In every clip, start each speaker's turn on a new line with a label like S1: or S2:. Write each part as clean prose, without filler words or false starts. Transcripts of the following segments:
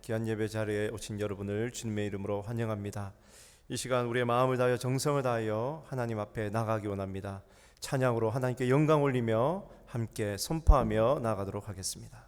S1: 귀한 예배 자리에 오신 여러분을 주님의 이름으로 환영합니다. 이 시간 우리의 마음을 다하여 정성을 다하여 하나님 앞에 나가기 원합니다. 찬양으로 하나님께 영광 올리며 함께 선포하며 나아가도록 하겠습니다.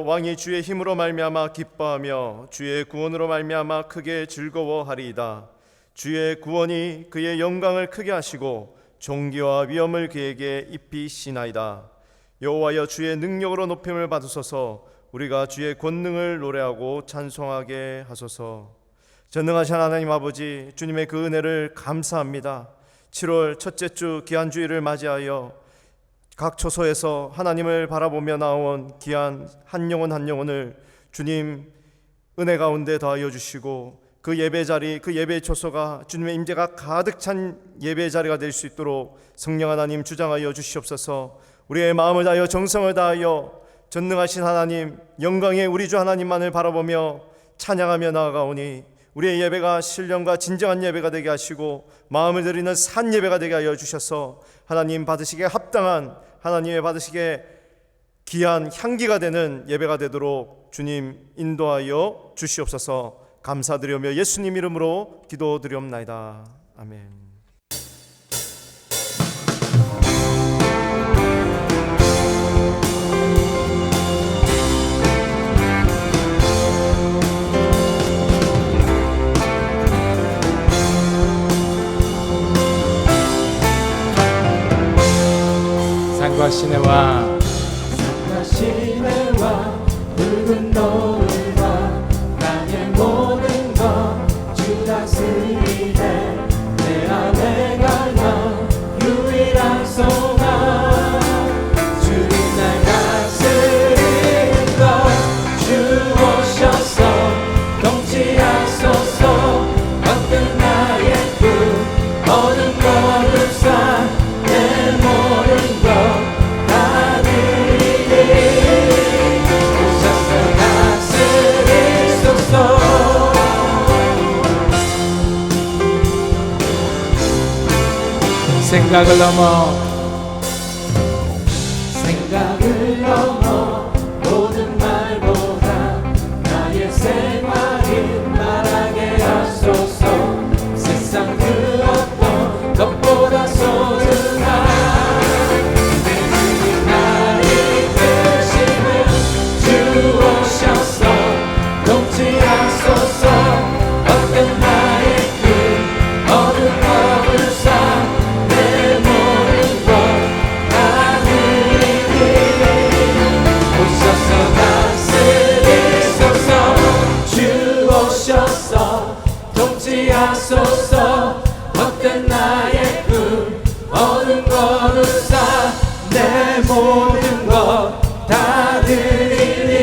S1: 왕이 주의 힘으로 말미암아 기뻐하며 주의 구원으로 말미암아 크게 즐거워하리이다. 주의 구원이 그의 영광을 크게 하시고 존귀와 위엄을 그에게 입히시나이다. 여호와여 주의 능력으로 높임을 받으소서. 우리가 주의 권능을 노래하고 찬송하게 하소서. 전능하신 하나님 아버지, 주님의 그 은혜를 감사합니다. 7월 첫째 주 귀한 주일을 맞이하여 각 초소에서 하나님을 바라보며 나온 귀한 한 영혼 한 영혼을 주님 은혜 가운데 더하여 주시고 그 예배 자리, 그 예배 초소가 주님의 임재가 가득 찬 예배 자리가 될 수 있도록 성령 하나님 주장하여 주시옵소서. 우리의 마음을 다하여 정성을 다하여 전능하신 하나님, 영광의 우리 주 하나님만을 바라보며 찬양하며 나아가오니 우리의 예배가 신령과 진정한 예배가 되게 하시고 마음을 드리는 산 예배가 되게 하여 주셔서 하나님 받으시기에 합당한, 하나님의 받으시기에 귀한 향기가 되는 예배가 되도록 주님 인도하여 주시옵소서. 감사드리며 예수님 이름으로 기도드리옵나이다. 아멘.
S2: 산과 시내와
S3: 붉은 노을과 땅의 모든 것 주 다스리네. 내 안에 갈망 유일한 소망 주님 날 다스리는 것 주 오셔서 통치하소서. 얻은 나의 꿈 얻은 것을 쌓 내 모든 것
S2: 생각을 넘어
S3: 모든 말보다 나의 생활이 말하게 하소서. 세상 그 어떤 것보다 소중한 내 주님 날 이끄시는 주 오셔서 통치하소서. 얻은 나의 꿈 얻은 법을 쌓 내 모든 것 다 드리니 오셔서 다스리소서. 주 오셔서 통치하소서. 얻은 나의 꿈 얻은 것을 쌓 내 모든 것 다 드리니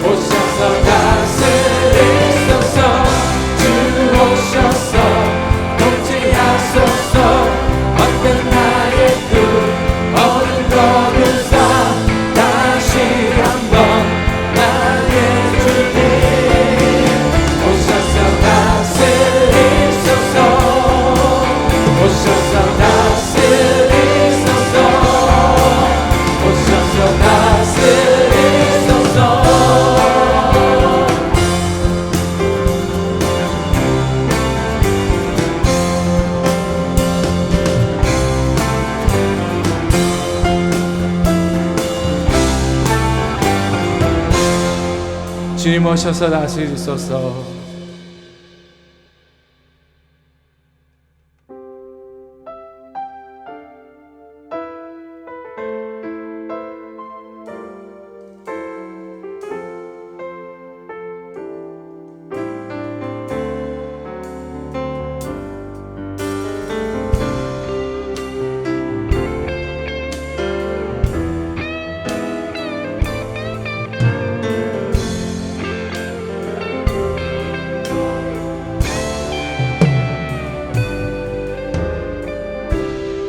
S3: 오셔서 다스리소서. 주 오셔서 통치하소서. 얻은 나의 꿈 얻은 것을 쌓 다시 한번 나의 주님 오셔서 다스리소서. 오셔서 다스리소서.
S2: 주님 오셔서 다스리소서.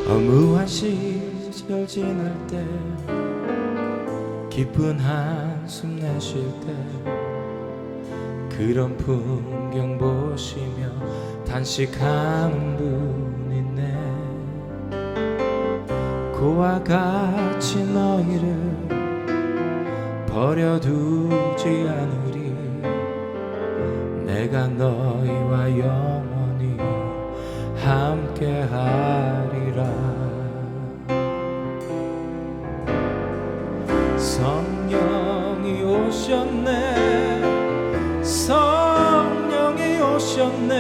S3: 허무한 시절 지날 때 깊은 한숨 내쉴 때 그런 풍경 보시며 단식하는 분 있네. 그와 같이 너희를 버려두지 않으리. 내가 너희와 영원히 함께하리라. 성령이 오셨네, 성령이 오셨네,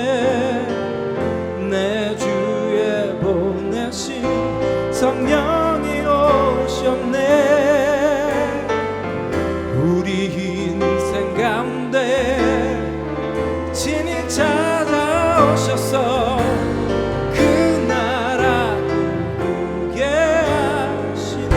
S3: 내 주에 보내신 성령이 오셨네. 우리 인생 가운데 친히 찾아오셔서 그 나라 꿈꾸게 하시네.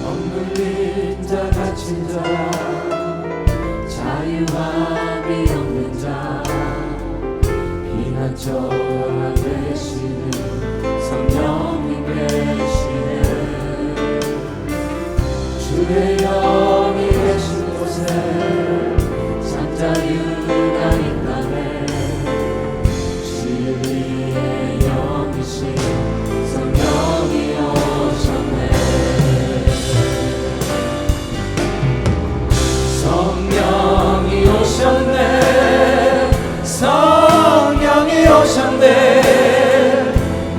S3: 억눌린 자 갇힌 자 자유함이 없는 자 피난처가 되시는 성령님 계시네. 주의 영이 계신 곳에 잠자유가 있다네. 진리의 영이신 성령이 오셨네. 성령이 오셨네, 성령이 오셨네,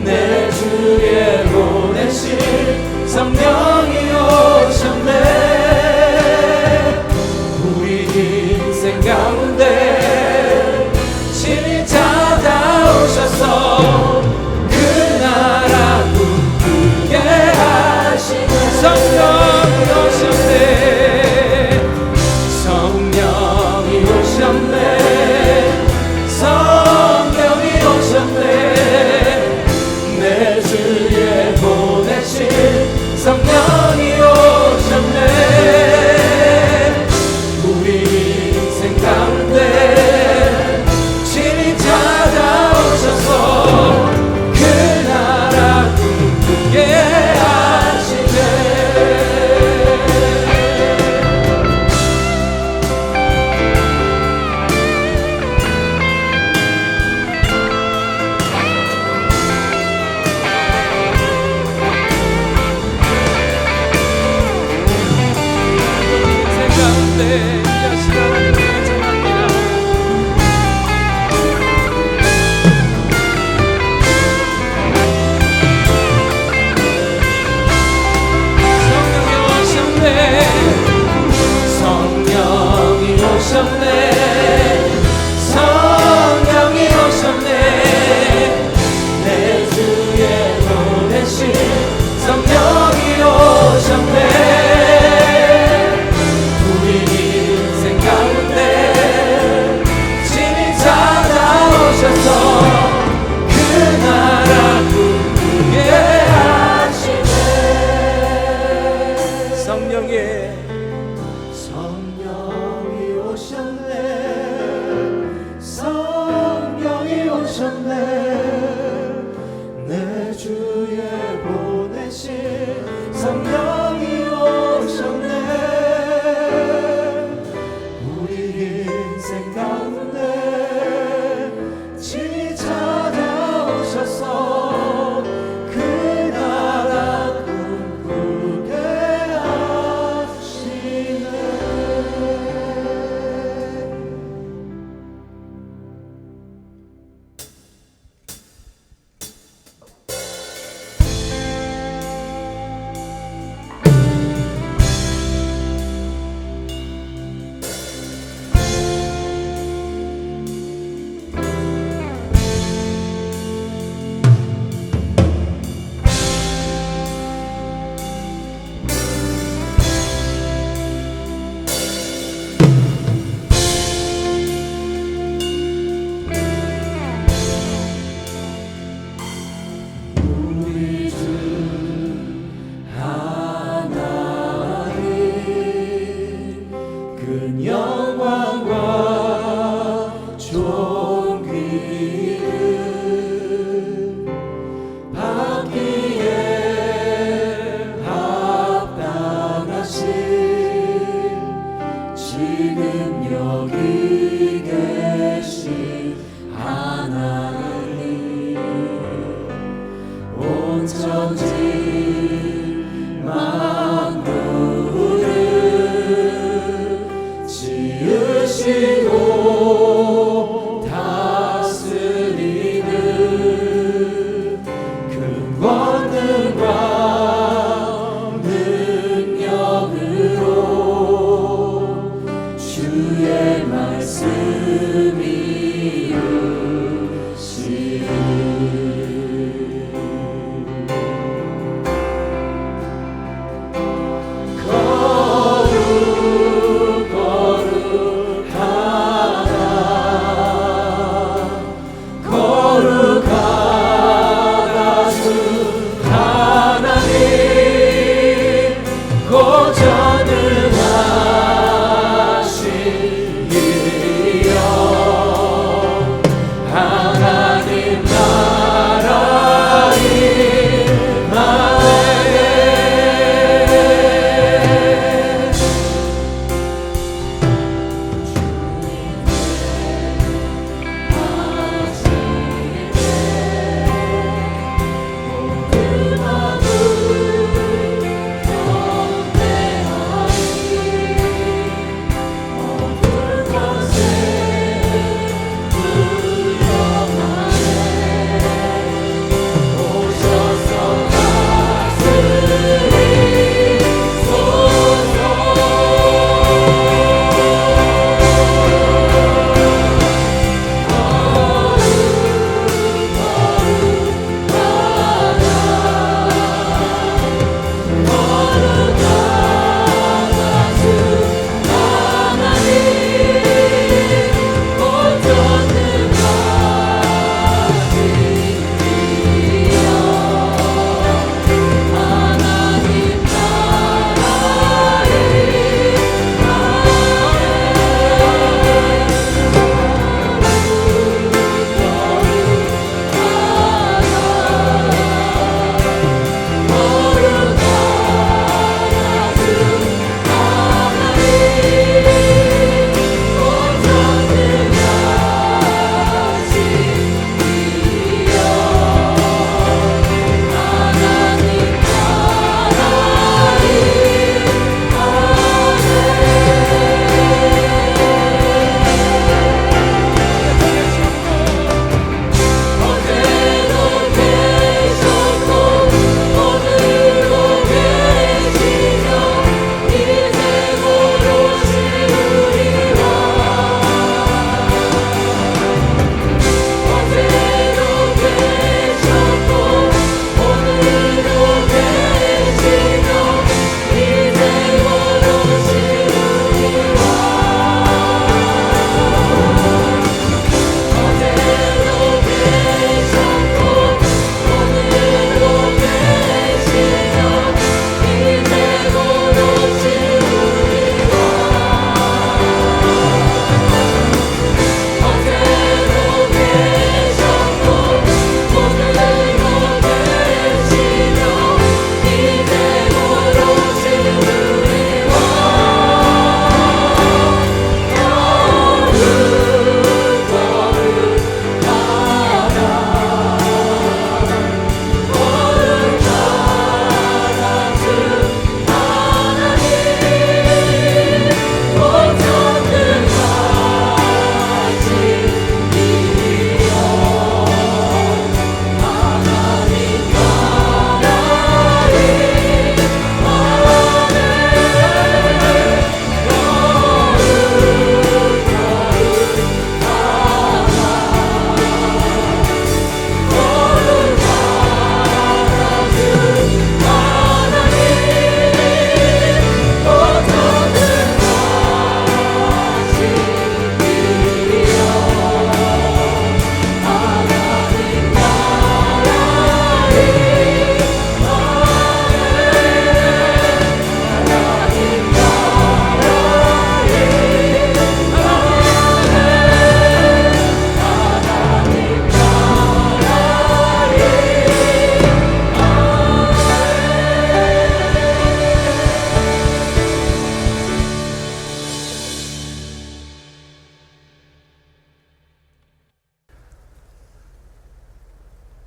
S3: 내 주에 보내신 성령이 오셨네. 우리 인생 가운데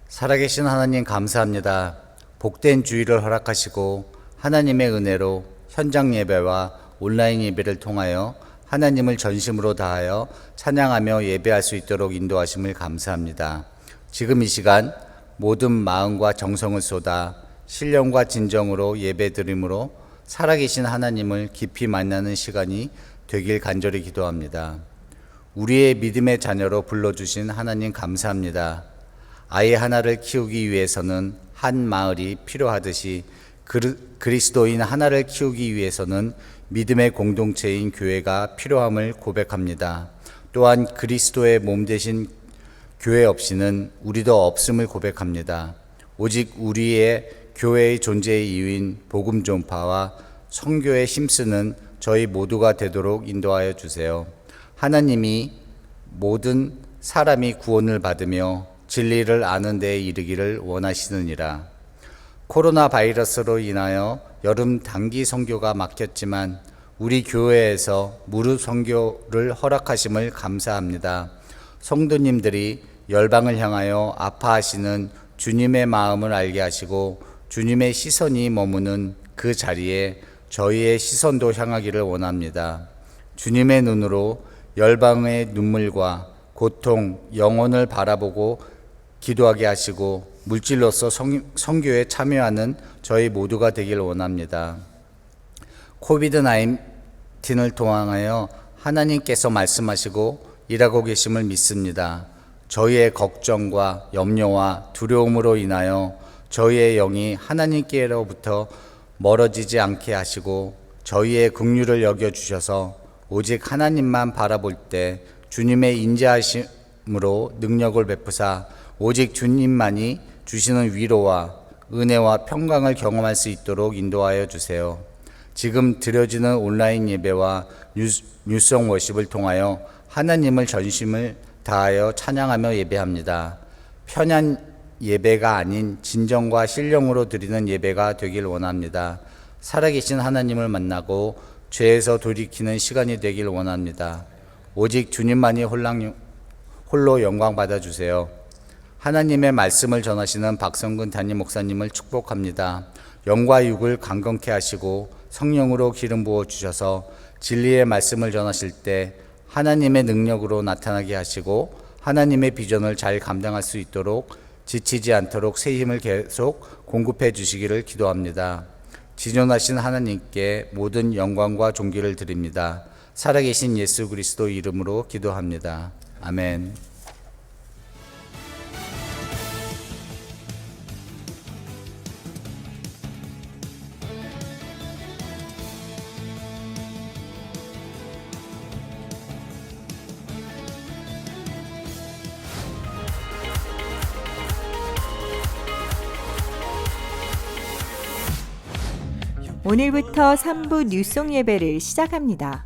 S4: 살아계신 하나님 감사합니다. 복된 주일을 허락하시고 하나님의 은혜로 현장 예배와 온라인 예배를 통하여 하나님을 전심으로 다하여 찬양하며 예배할 수 있도록 인도하심을 감사합니다. 지금 이 시간 모든 마음과 정성을 쏟아 신령과 진정으로 예배드림으로 살아계신 하나님을 깊이 만나는 시간이 되길 간절히 기도합니다. 우리의 믿음의 자녀로 불러주신 하나님 감사합니다. 아이 하나를 키우기 위해서는 한 마을이 필요하듯이 그리스도인 하나를 키우기 위해서는 믿음의 공동체인 교회가 필요함을 고백합니다. 또한 그리스도의 몸 되신 교회 없이는 우리도 없음을 고백합니다. 오직 우리의 교회의 존재의 이유인 복음 전파와 선교에 힘쓰는 저희 모두가 되도록 인도하여 주세요. 하나님이 모든 사람이 구원을 받으며 진리를 아는 데에 이르기를 원하시느니라. 코로나 바이러스로 인하여 여름 단기 선교가 막혔지만 우리 교회에서 무료 선교를 허락하심을 감사합니다. 성도님들이 열방을 향하여 아파하시는 주님의 마음을 알게 하시고 주님의 시선이 머무는 그 자리에 저희의 시선도 향하기를 원합니다. 주님의 눈으로 열방의 눈물과 고통, 영혼을 바라보고 기도하게 하시고 물질로서 선교에 참여하는 저희 모두가 되길 원합니다. 코비드-19을 통하여 하나님께서 말씀하시고 일하고 계심을 믿습니다. 저희의 걱정과 염려와 두려움으로 인하여 저희의 영이 하나님께로부터 멀어지지 않게 하시고 저희의 긍휼을 여겨주셔서 오직 하나님만 바라볼 때 주님의 인자하심으로 능력을 베푸사 오직 주님만이 주시는 위로와 은혜와 평강을 경험할 수 있도록 인도하여 주세요. 지금 드려지는 온라인 예배와 뉴송 워십을 통하여 하나님을 전심을 다하여 찬양하며 예배합니다. 편한 예배가 아닌 진정과 신령으로 드리는 예배가 되길 원합니다. 살아계신 하나님을 만나고 죄에서 돌이키는 시간이 되길 원합니다. 오직 주님만이 홀로 영광 받아주세요. 하나님의 말씀을 전하시는 박성근 담임 목사님을 축복합니다. 영과 육을 강건케 하시고 성령으로 기름 부어 주셔서 진리의 말씀을 전하실 때 하나님의 능력으로 나타나게 하시고 하나님의 비전을 잘 감당할 수 있도록 지치지 않도록 새 힘을 계속 공급해 주시기를 기도합니다. 지존하신 하나님께 모든 영광과 존귀를 드립니다. 살아계신 예수 그리스도 이름으로 기도합니다. 아멘.
S5: 오늘부터 3부 뉴송 예배를 시작합니다.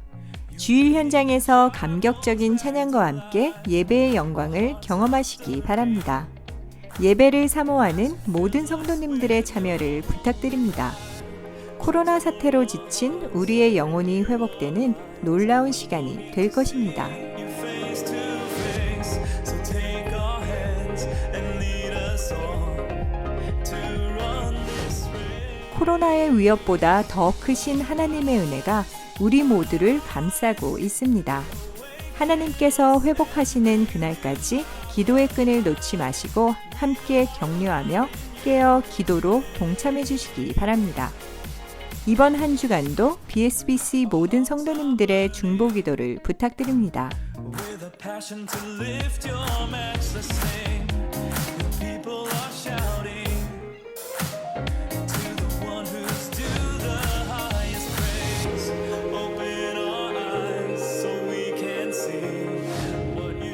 S5: 주일 현장에서 감격적인 찬양과 함께 예배의 영광을 경험하시기 바랍니다. 예배를 사모하는 모든 성도님들의 참여를 부탁드립니다. 코로나 사태로 지친 우리의 영혼이 회복되는 놀라운 시간이 될 것입니다. 코로나의 위협보다 더 크신 하나님의 은혜가 우리 모두를 감싸고 있습니다. 하나님께서 회복하시는 그날까지 기도의 끈을 놓지 마시고 함께 격려하며 깨어 기도로 동참해 주시기 바랍니다. 이번 한 주간도 BSBC 모든 성도님들의 중보 기도를 부탁드립니다.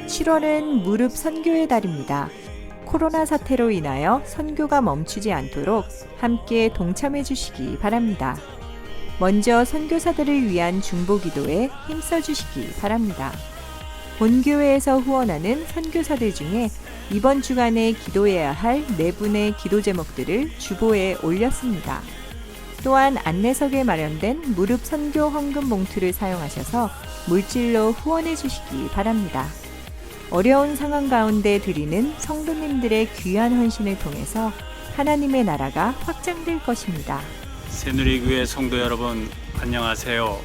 S5: (7월은) 무릎 선교의 달입니다. 코로나 사태로 인하여 선교가 멈추지 않도록 함께 동참해 주시기 바랍니다. 먼저 선교사들을 위한 중보 기도에 힘써 주시기 바랍니다. 본교회에서 후원하는 선교사들 중에 이번 주간에 기도해야 할 4분의 기도 제목들을 주보에 올렸습니다. 또한 안내석에 마련된 무릎 선교 헌금 봉투를 사용하셔서 물질로 후원해 주시기 바랍니다. 어려운 상황 가운데 드리는 성도님들의 귀한 헌신을 통해서 하나님의 나라가 확장될 것입니다.
S6: 새누리교회 성도 여러분, 안녕하세요.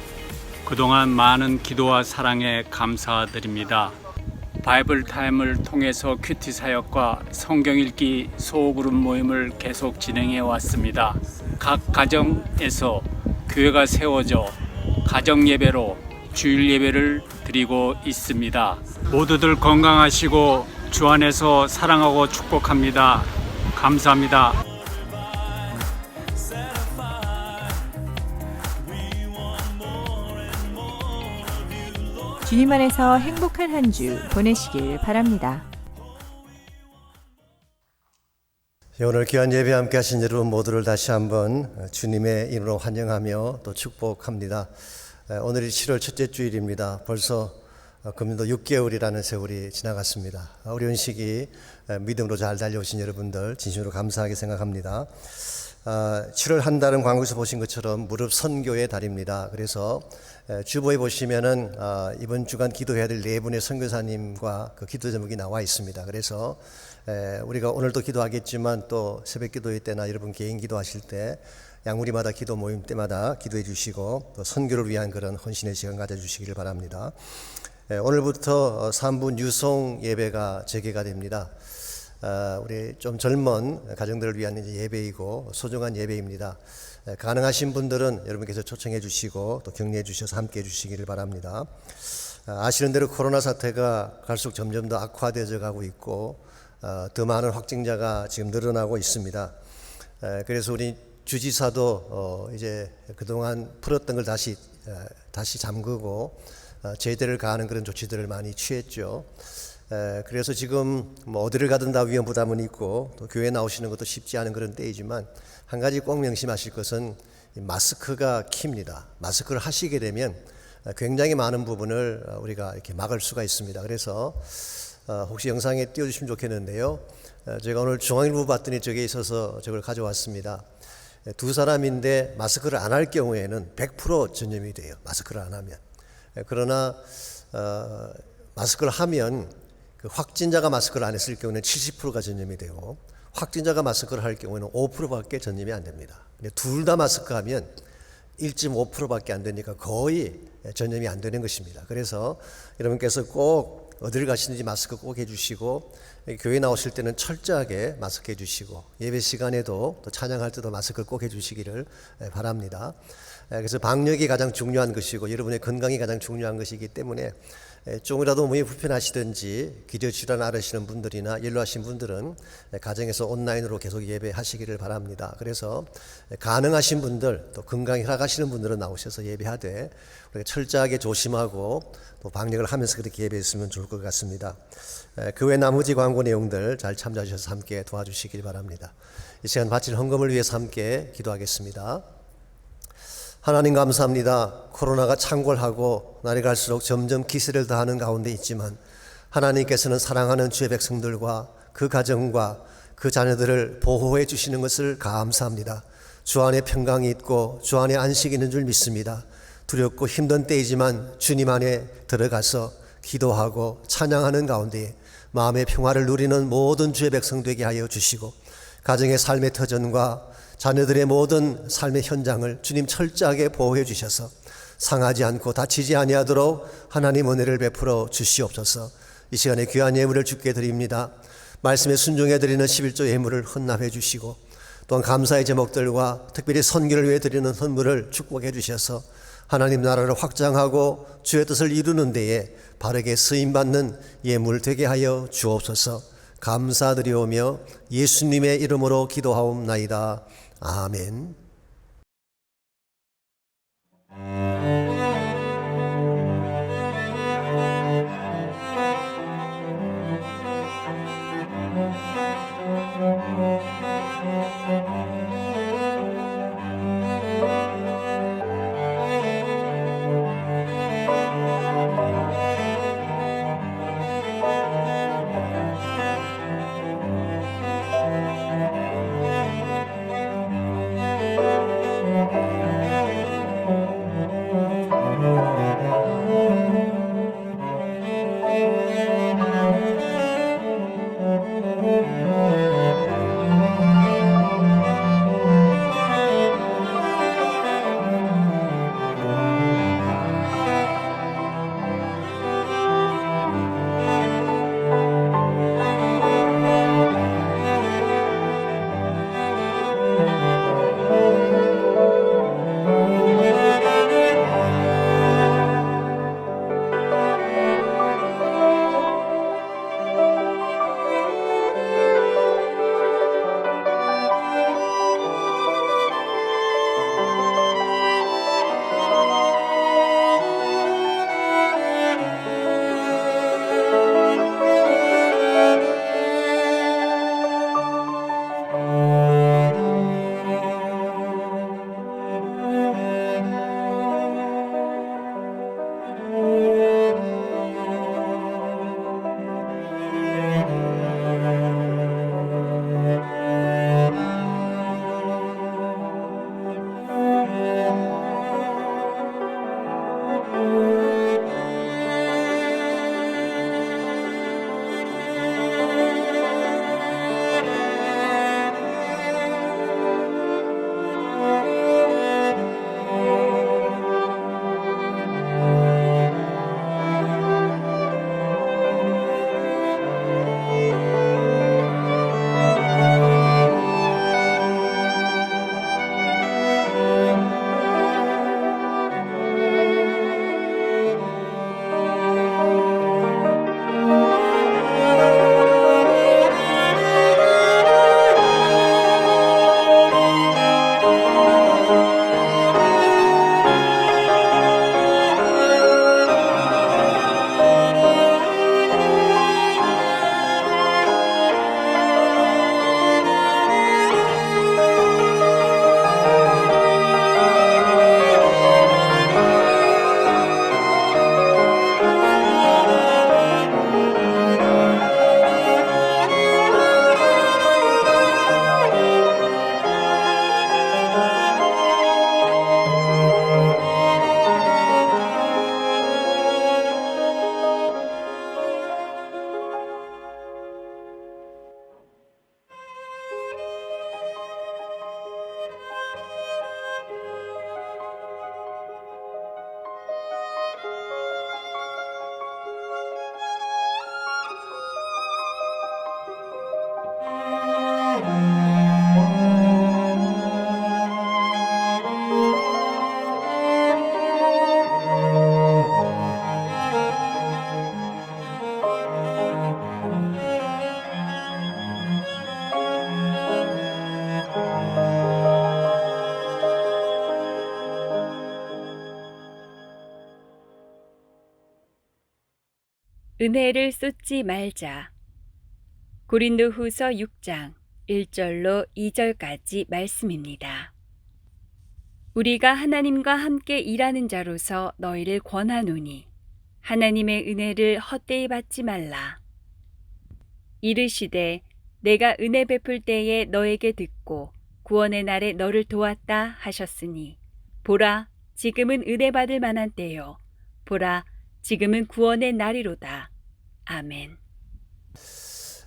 S6: 그동안 많은 기도와 사랑에 감사드립니다. 바이블 타임을 통해서 큐티 사역과 성경 읽기 소그룹 모임을 계속 진행해 왔습니다. 각 가정에서 교회가 세워져 가정 예배로 주일 예배를 드리고 있습니다. 모두들 건강하시고 주 안에서 사랑하고 축복합니다. 감사합니다.
S5: 주님 안에서 행복한 한 주 보내시길 바랍니다.
S7: 오늘 귀한 예배 함께 하신 여러분 모두를 다시 한번 주님의 이름으로 환영하며 또 축복합니다. 오늘이 7월 첫째 주일입니다. 벌써 금년도 6개월이라는 세월이 지나갔습니다. 어려운 시기 믿음으로 잘 달려오신 여러분들 진심으로 감사하게 생각합니다. 7월 한 달은 광고에서 보신 것처럼 무릎 선교의 달입니다. 그래서 주보에 보시면은 이번 주간 기도해야 될 네 분의 선교사님과 그 기도 제목이 나와 있습니다. 그래서 우리가 오늘도 기도하겠지만 또 새벽 기도회 때나 여러분 개인 기도하실 때 양우리마다 기도 모임 때마다 기도해 주시고 또 선교를 위한 그런 헌신의 시간 가져주시기를 바랍니다. 오늘부터 3분 유송 예배가 재개가 됩니다. 우리 좀 젊은 가정들을 위한 예배이고 소중한 예배입니다. 가능하신 분들은 여러분께서 초청해 주시고 또 격려해 주셔서 함께 해 주시기를 바랍니다. 아시는 대로 코로나 사태가 갈수록 점점 더 악화되어 가고 있고 더 많은 확진자가 지금 늘어나고 있습니다. 그래서 우리 주지사도 이제 그동안 풀었던 걸 다시 잠그고 제대를 가하는 그런 조치들을 많이 취했죠. 그래서 지금 뭐 어디를 가든 다 위험 부담은 있고 또 교회 나오시는 것도 쉽지 않은 그런 때이지만 한 가지 꼭 명심하실 것은 마스크가 키입니다. 마스크를 하시게 되면 굉장히 많은 부분을 우리가 이렇게 막을 수가 있습니다. 그래서 혹시 영상에 띄워주시면 좋겠는데요. 제가 오늘 중앙일보 봤더니 저게 있어서 저걸 가져왔습니다. 두 사람인데 마스크를 안 할 경우에는 100% 전염이 돼요. 마스크를 안 하면. 그러나 마스크를 하면 그 확진자가 마스크를 안 했을 경우는 70%가 전염이 되고 확진자가 마스크를 할 경우는 5%밖에 전염이 안 됩니다. 둘 다 마스크하면 1.5%밖에 안 되니까 거의 전염이 안 되는 것입니다. 그래서 여러분께서 꼭 어디를 가시는지 마스크 꼭 해주시고 교회 나오실 때는 철저하게 마스크 해주시고 예배 시간에도 또 찬양할 때도 마스크를 꼭 해주시기를 바랍니다. 그래서 방역이 가장 중요한 것이고 여러분의 건강이 가장 중요한 것이기 때문에 조금이라도 몸이 불편하시든지 기저질환 앓으시는 분들이나 연로하신 분들은 가정에서 온라인으로 계속 예배하시기를 바랍니다. 그래서 가능하신 분들 또 건강이 허락하시는 분들은 나오셔서 예배하되 우리가 철저하게 조심하고 또 방역을 하면서 그렇게 예배했으면 좋을 것 같습니다. 그 외 나머지 광고 내용들 잘 참조하셔서 함께 도와주시길 바랍니다. 이 시간 바칠 헌금을 위해서 함께 기도하겠습니다. 하나님 감사합니다. 코로나가 창궐하고 날이 갈수록 점점 기세를 더하는 가운데 있지만 하나님께서는 사랑하는 주의 백성들과 그 가정과 그 자녀들을 보호해 주시는 것을 감사합니다. 주 안에 평강이 있고 주 안에 안식이 있는 줄 믿습니다. 두렵고 힘든 때이지만 주님 안에 들어가서 기도하고 찬양하는 가운데 마음의 평화를 누리는 모든 주의 백성 되게 하여 주시고 가정의 삶의 터전과 자녀들의 모든 삶의 현장을 주님 철저하게 보호해 주셔서 상하지 않고 다치지 아니하도록 하나님 은혜를 베풀어 주시옵소서. 이 시간에 귀한 예물을 주께 드립니다. 말씀에 순종해 드리는 11조 예물을 헌납해 주시고 또한 감사의 제목들과 특별히 선교를 위해 드리는 선물을 축복해 주셔서 하나님 나라를 확장하고 주의 뜻을 이루는 데에 바르게 쓰임받는 예물 되게 하여 주옵소서. 감사드리오며 예수님의 이름으로 기도하옵나이다. 아멘.
S8: 은혜를 쏟지 말자. 고린도후서 6장 1절로 2절까지 말씀입니다. 우리가 하나님과 함께 일하는 자로서 너희를 권하노니 하나님의 은혜를 헛되이 받지 말라. 이르시되 내가 은혜 베풀 때에 너에게 듣고 구원의 날에 너를 도왔다 하셨으니 보라 지금은 은혜 받을 만한 때요 보라 지금은 구원의 날이로다. 아멘.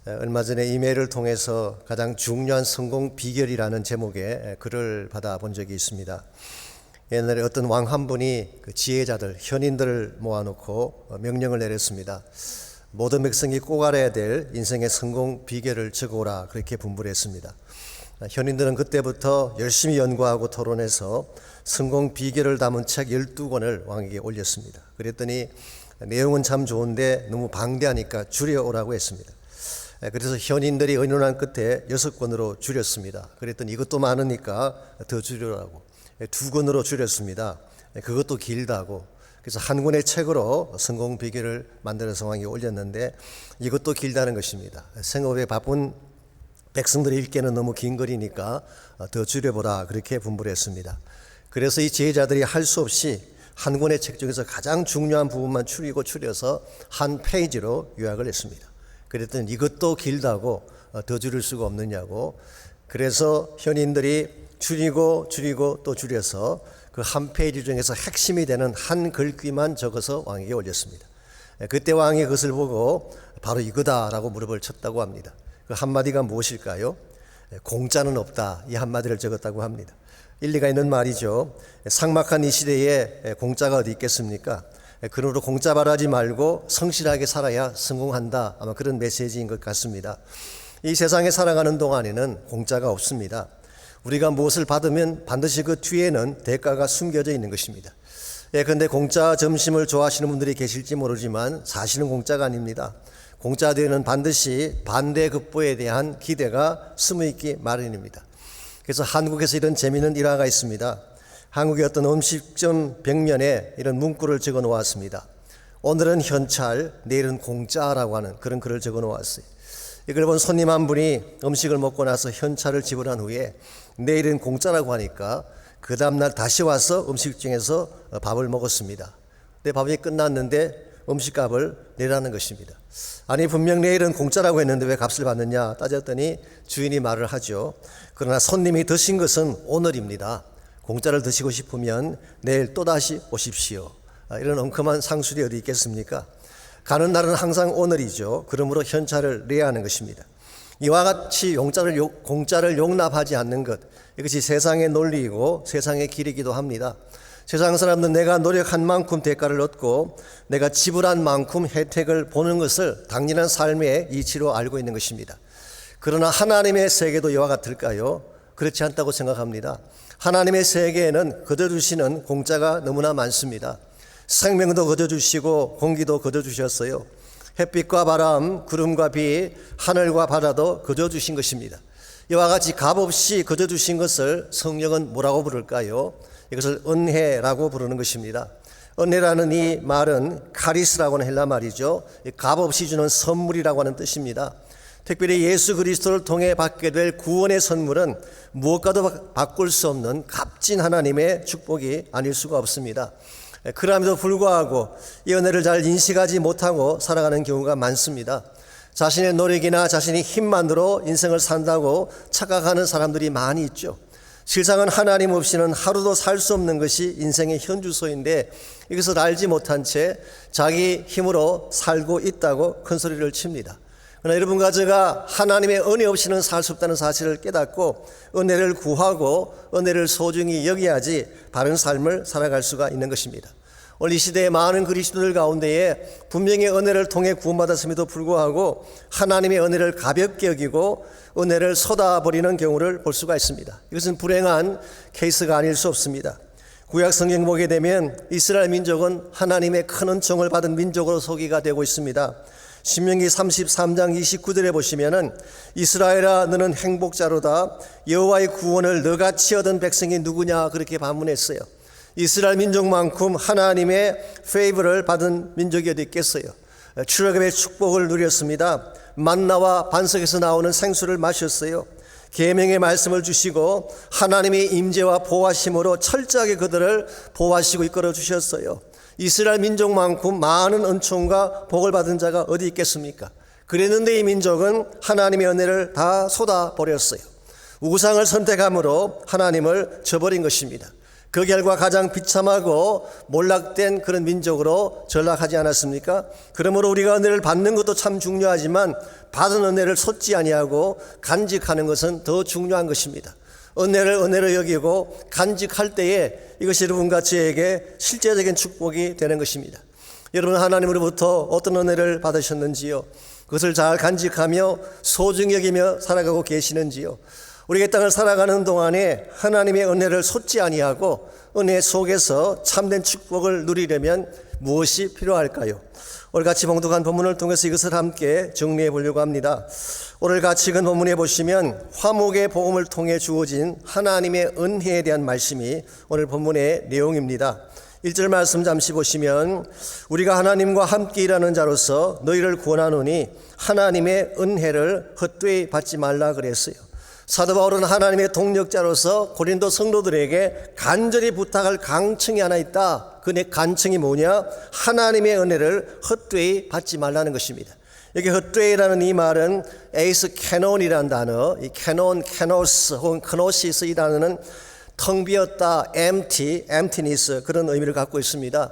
S7: 얼마 전에 이메일을 통해서 가장 중요한 성공 비결이라는 제목의 글을 받아본 적이 있습니다. 옛날에 어떤 왕 한 분이 그 지혜자들, 현인들을 모아놓고 명령을 내렸습니다. 모든 백성이 꼭 알아야 될 인생의 성공 비결을 적어오라 그렇게 분부를 했습니다. 현인들은 그때부터 열심히 연구하고 토론해서 성공 비결을 담은 책 12권을 왕에게 올렸습니다. 그랬더니 내용은 참 좋은데 너무 방대하니까 줄여오라고 했습니다. 그래서 현인들이 의논한 끝에 6권으로 줄였습니다. 그랬더니 이것도 많으니까 더 줄여라고 2권으로 줄였습니다. 그것도 길다고. 그래서 한 권의 책으로 성공 비결을 만들어서 왕이 올렸는데 이것도 길다는 것입니다. 생업에 바쁜 백성들이 읽기에는 너무 긴 글이니까 더 줄여보라 그렇게 분부를 했습니다. 그래서 이 지혜자들이 할 수 없이 한 권의 책 중에서 가장 중요한 부분만 줄여서 한 페이지로 요약을 했습니다. 그랬더니 이것도 길다고 더 줄일 수가 없느냐고. 그래서 현인들이 줄이고 또 줄여서 그 한 페이지 중에서 핵심이 되는 한 글귀만 적어서 왕에게 올렸습니다. 그때 왕이 그것을 보고 바로 이거다라고 무릎을 쳤다고 합니다. 그 한마디가 무엇일까요? 공짜는 없다, 이 한마디를 적었다고 합니다. 일리가 있는 말이죠. 삭막한 이 시대에 공짜가 어디 있겠습니까? 그러므로 공짜 바라지 말고 성실하게 살아야 성공한다, 아마 그런 메시지인 것 같습니다. 이 세상에 살아가는 동안에는 공짜가 없습니다. 우리가 무엇을 받으면 반드시 그 뒤에는 대가가 숨겨져 있는 것입니다. 그런데 공짜 점심을 좋아하시는 분들이 계실지 모르지만 사실은 공짜가 아닙니다. 공짜 뒤에는 반드시 반대급부에 대한 기대가 숨어있기 마련입니다. 그래서 한국에서 이런 재미있는 일화가 있습니다. 한국의 어떤 음식점 벽면에 이런 문구를 적어 놓았습니다. 오늘은 현찰, 내일은 공짜라고 하는 그런 글을 적어 놓았어요. 이걸 본 손님 한 분이 음식을 먹고 나서 현찰을 지불한 후에 내일은 공짜라고 하니까 그 다음날 다시 와서 음식점에서 밥을 먹었습니다. 근데 밥이 끝났는데 음식값을 내라는 것입니다. 아니 분명 내일은 공짜라고 했는데 왜 값을 받느냐 따졌더니 주인이 말을 하죠. 그러나 손님이 드신 것은 오늘입니다. 공짜를 드시고 싶으면 내일 또다시 오십시오. 이런 엉큼한 상술이 어디 있겠습니까? 가는 날은 항상 오늘이죠. 그러므로 현찰을 내야 하는 것입니다. 이와 같이 공짜를 용납하지 않는 것, 이것이 세상의 논리이고 세상의 길이기도 합니다. 세상 사람들은 내가 노력한 만큼 대가를 얻고 내가 지불한 만큼 혜택을 보는 것을 당연한 삶의 이치로 알고 있는 것입니다. 그러나 하나님의 세계도 이와 같을까요? 그렇지 않다고 생각합니다. 하나님의 세계에는 거둬주시는 공짜가 너무나 많습니다. 생명도 거둬주시고 공기도 거둬주셨어요. 햇빛과 바람, 구름과 비, 하늘과 바다도 거둬주신 것입니다. 이와 같이 값없이 거둬주신 것을 성경은 뭐라고 부를까요? 이것을 은혜라고 부르는 것입니다. 은혜라는 이 말은 카리스라고 하는 헬라 말이죠. 값없이 주는 선물이라고 하는 뜻입니다. 특별히 예수 그리스도를 통해 받게 될 구원의 선물은 무엇과도 바꿀 수 없는 값진 하나님의 축복이 아닐 수가 없습니다. 그럼에도 불구하고 이 은혜를 잘 인식하지 못하고 살아가는 경우가 많습니다. 자신의 노력이나 자신의 힘만으로 인생을 산다고 착각하는 사람들이 많이 있죠. 실상은 하나님 없이는 하루도 살 수 없는 것이 인생의 현주소인데 이것을 알지 못한 채 자기 힘으로 살고 있다고 큰 소리를 칩니다. 그러나 여러분과 제가 하나님의 은혜 없이는 살 수 없다는 사실을 깨닫고 은혜를 구하고 은혜를 소중히 여겨야지 바른 삶을 살아갈 수가 있는 것입니다. 오늘 이 시대의 많은 그리스도들 가운데에 분명히 은혜를 통해 구원받았음에도 불구하고 하나님의 은혜를 가볍게 여기고 은혜를 쏟아버리는 경우를 볼 수가 있습니다. 이것은 불행한 케이스가 아닐 수 없습니다. 구약 성경 보게 되면 이스라엘 민족은 하나님의 큰 은총을 받은 민족으로 소개가 되고 있습니다. 신명기 33장 29절에 보시면은 이스라엘아 너는 행복자로다 여호와의 구원을 너같이 얻은 백성이 누구냐 그렇게 반문했어요. 이스라엘 민족만큼 하나님의 페이버를 받은 민족이 어디 있겠어요. 출애굽의 축복을 누렸습니다. 만나와 반석에서 나오는 생수를 마셨어요. 계명의 말씀을 주시고 하나님의 임재와 보호하심으로 철저하게 그들을 보호하시고 이끌어 주셨어요. 이스라엘 민족만큼 많은 은총과 복을 받은 자가 어디 있겠습니까? 그랬는데 이 민족은 하나님의 은혜를 다 쏟아버렸어요. 우상을 선택함으로 하나님을 저버린 것입니다. 그 결과 가장 비참하고 몰락된 그런 민족으로 전락하지 않았습니까? 그러므로 우리가 은혜를 받는 것도 참 중요하지만 받은 은혜를 쏟지 아니하고 간직하는 것은 더 중요한 것입니다. 은혜를 은혜로 여기고 간직할 때에 이것이 여러분과 저에게 실제적인 축복이 되는 것입니다. 여러분, 하나님으로부터 어떤 은혜를 받으셨는지요? 그것을 잘 간직하며 소중히 여기며 살아가고 계시는지요? 우리가 이 땅을 살아가는 동안에 하나님의 은혜를 쏟지 아니하고 은혜 속에서 참된 축복을 누리려면 무엇이 필요할까요? 오늘 같이 봉독한 본문을 통해서 이것을 함께 정리해 보려고 합니다. 오늘 같이 읽은 본문에 보시면 화목의 복음을 통해 주어진 하나님의 은혜에 대한 말씀이 오늘 본문의 내용입니다. 1절 말씀 잠시 보시면 우리가 하나님과 함께 일하는 자로서 너희를 구원하노니 하나님의 은혜를 헛되이 받지 말라 그랬어요. 사도 바울은 하나님의 동력자로서 고린도 성도들에게 간절히 부탁할 강청이 하나 있다. 그 간청이 뭐냐? 하나님의 은혜를 헛되이 받지 말라는 것입니다. 여기 헛되이라는 이 말은 에이스 캐논이라는 단어, 이 캐논, 캐노스 혹은 크노시스 이 단어는 텅 비었다, emptiness 그런 의미를 갖고 있습니다.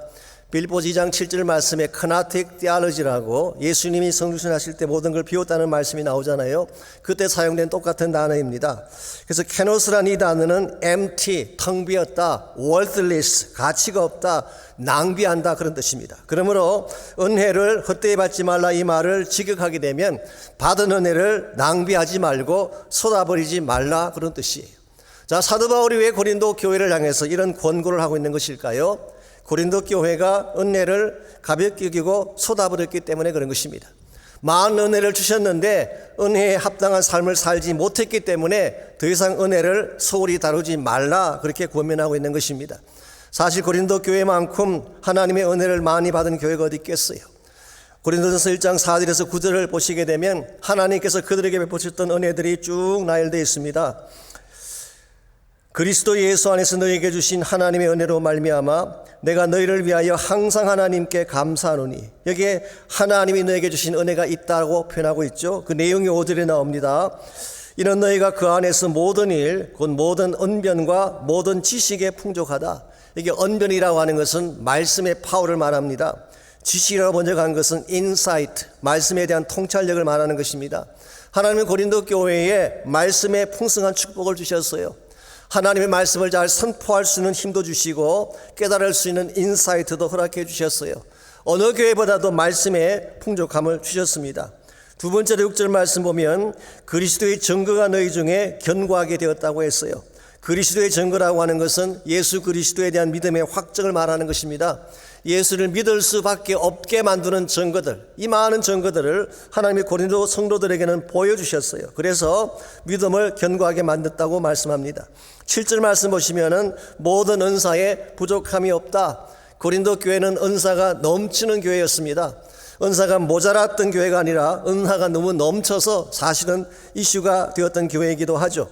S7: 빌보스 2장 7절 말씀에 크나틱 디알러지라고 예수님이 성육신하실 때 모든 걸 비웠다는 말씀이 나오잖아요. 그때 사용된 똑같은 단어입니다. 그래서 캐노스라는 이 단어는 empty, 텅 비었다, worthless, 가치가 없다, 낭비한다 그런 뜻입니다. 그러므로 은혜를 헛되이 받지 말라 이 말을 직역하게 되면 받은 은혜를 낭비하지 말고 쏟아버리지 말라 그런 뜻이에요. 자, 사도 바울이 왜 고린도 교회를 향해서 이런 권고를 하고 있는 것일까요? 고린도 교회가 은혜를 가볍게 여기고 쏟아버렸기 때문에 그런 것입니다. 많은 은혜를 주셨는데 은혜에 합당한 삶을 살지 못했기 때문에 더 이상 은혜를 소홀히 다루지 말라 그렇게 권면하고 있는 것입니다. 사실 고린도 교회만큼 하나님의 은혜를 많이 받은 교회가 어디 있겠어요? 고린도전서 1장 4절에서 9절을 보시게 되면 하나님께서 그들에게 베푸셨던 은혜들이 쭉 나열되어 있습니다. 그리스도 예수 안에서 너희에게 주신 하나님의 은혜로 말미암아 내가 너희를 위하여 항상 하나님께 감사하노니, 여기에 하나님이 너에게 주신 은혜가 있다고 표현하고 있죠. 그 내용이 5절에 나옵니다. 이는 너희가 그 안에서 모든 일 곧 모든 언변과 모든 지식에 풍족하다. 이게 언변이라고 하는 것은 말씀의 파워를 말합니다. 지식이라고 먼저 간 것은 인사이트, 말씀에 대한 통찰력을 말하는 것입니다. 하나님은 고린도 교회에 말씀의 풍성한 축복을 주셨어요. 하나님의 말씀을 잘 선포할 수 있는 힘도 주시고 깨달을 수 있는 인사이트도 허락해 주셨어요. 어느 교회보다도 말씀에 풍족함을 주셨습니다. 두 번째로 6절 말씀 보면 그리스도의 증거가 너희 중에 견고하게 되었다고 했어요. 그리스도의 증거라고 하는 것은 예수 그리스도에 대한 믿음의 확증을 말하는 것입니다. 예수를 믿을 수밖에 없게 만드는 증거들, 이 많은 증거들을 하나님이 고린도 성도들에게는 보여주셨어요. 그래서 믿음을 견고하게 만들었다고 말씀합니다. 7절 말씀 보시면은 모든 은사에 부족함이 없다. 고린도 교회는 은사가 넘치는 교회였습니다. 은사가 모자랐던 교회가 아니라 은사가 너무 넘쳐서 사실은 이슈가 되었던 교회이기도 하죠.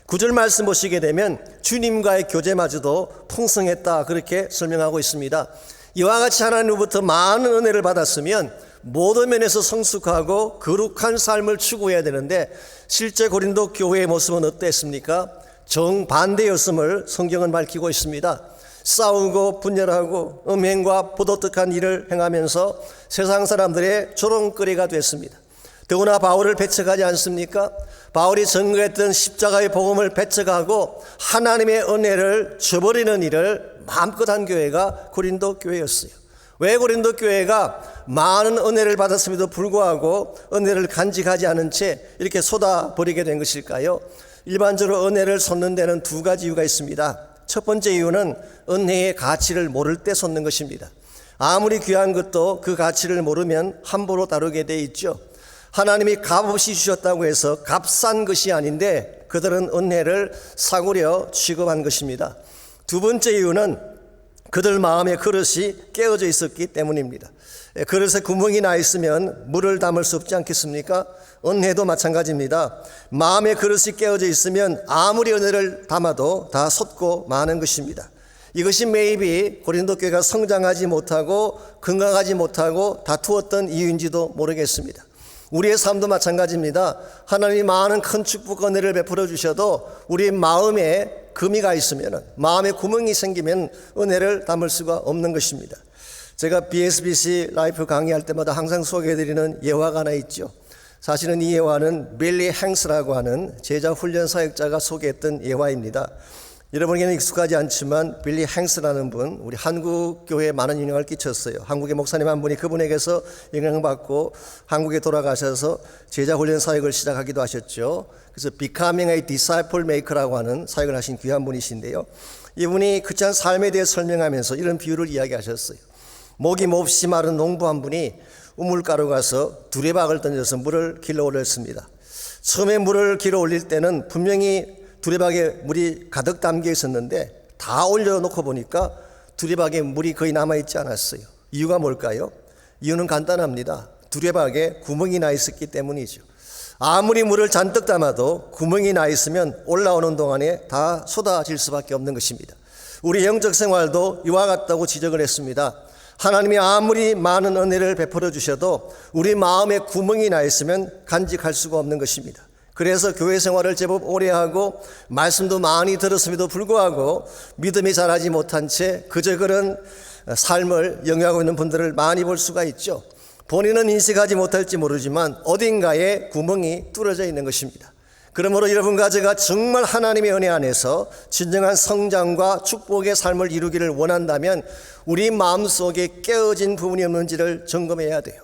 S7: 9절 말씀 보시게 되면 주님과의 교제마저도 풍성했다 그렇게 설명하고 있습니다. 이와 같이 하나님으로부터 많은 은혜를 받았으면 모든 면에서 성숙하고 거룩한 삶을 추구해야 되는데 실제 고린도 교회의 모습은 어땠습니까? 정반대였음을 성경은 밝히고 있습니다. 싸우고 분열하고 음행과 부도덕한 일을 행하면서 세상 사람들의 조롱거리가 됐습니다. 더구나 바울을 배척하지 않습니까? 바울이 전거했던 십자가의 복음을 배척하고 하나님의 은혜를 저버리는 일을 마음껏 한 교회가 고린도 교회였어요. 왜 고린도 교회가 많은 은혜를 받았음에도 불구하고 은혜를 간직하지 않은 채 이렇게 쏟아버리게 된 것일까요? 일반적으로 은혜를 쏟는 데는 두 가지 이유가 있습니다. 첫 번째 이유는 은혜의 가치를 모를 때 쏟는 것입니다. 아무리 귀한 것도 그 가치를 모르면 함부로 다루게 돼 있죠. 하나님이 값없이 주셨다고 해서 값싼 것이 아닌데 그들은 은혜를 사구려 취급한 것입니다. 두 번째 이유는 그들 마음의 그릇이 깨어져 있었기 때문입니다. 그릇에 구멍이 나 있으면 물을 담을 수 없지 않겠습니까? 은혜도 마찬가지입니다. 마음의 그릇이 깨어져 있으면 아무리 은혜를 담아도 다 솟고 마는 것입니다. 이것이 maybe 고린도 교회가 성장하지 못하고 건강하지 못하고 다투었던 이유인지도 모르겠습니다. 우리의 삶도 마찬가지입니다. 하나님이 많은 큰 축복 은혜를 베풀어 주셔도 우리 마음에 금이가 있으면, 마음에 구멍이 생기면 은혜를 담을 수가 없는 것입니다. 제가 BSBC 라이프 강의할 때마다 항상 소개해드리는 예화가 하나 있죠. 사실은 이 예화는 빌리 행스라고 하는 제자 훈련 사역자가 소개했던 예화입니다. 여러분에게는 익숙하지 않지만 빌리 행스라는 분, 우리 한국 교회에 많은 영향을 끼쳤어요. 한국의 목사님 한 분이 그분에게서 영향받고 한국에 돌아가셔서 제자 훈련 사역을 시작하기도 하셨죠. 그래서 Becoming a Disciple Maker라고 하는 사역을 하신 귀한 분이신데요. 이분이 그치한 삶에 대해 설명하면서 이런 비유를 이야기하셨어요. 목이 몹시 마른 농부 한 분이 우물가로 가서 두레박을 던져서 물을 길러 올렸습니다. 처음에 물을 길어 올릴 때는 분명히 두레박에 물이 가득 담겨 있었는데 다 올려놓고 보니까 두레박에 물이 거의 남아있지 않았어요. 이유가 뭘까요? 이유는 간단합니다. 두레박에 구멍이 나 있었기 때문이죠. 아무리 물을 잔뜩 담아도 구멍이 나 있으면 올라오는 동안에 다 쏟아질 수밖에 없는 것입니다. 우리 영적 생활도 이와 같다고 지적을 했습니다. 하나님이 아무리 많은 은혜를 베풀어 주셔도 우리 마음에 구멍이 나 있으면 간직할 수가 없는 것입니다. 그래서 교회 생활을 제법 오래 하고 말씀도 많이 들었음에도 불구하고 믿음이 자라지 못한 채 그저 그런 삶을 영위하고 있는 분들을 많이 볼 수가 있죠. 본인은 인식하지 못할지 모르지만 어딘가에 구멍이 뚫어져 있는 것입니다. 그러므로 여러분과 제가 정말 하나님의 은혜 안에서 진정한 성장과 축복의 삶을 이루기를 원한다면 우리 마음속에 깨어진 부분이 없는지를 점검해야 돼요.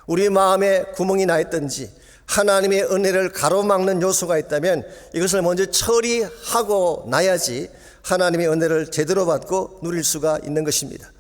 S7: 우리 마음에 구멍이 나 있든지 하나님의 은혜를 가로막는 요소가 있다면 이것을 먼저 처리하고 나야지 하나님의 은혜를 제대로 받고 누릴 수가 있는 것입니다.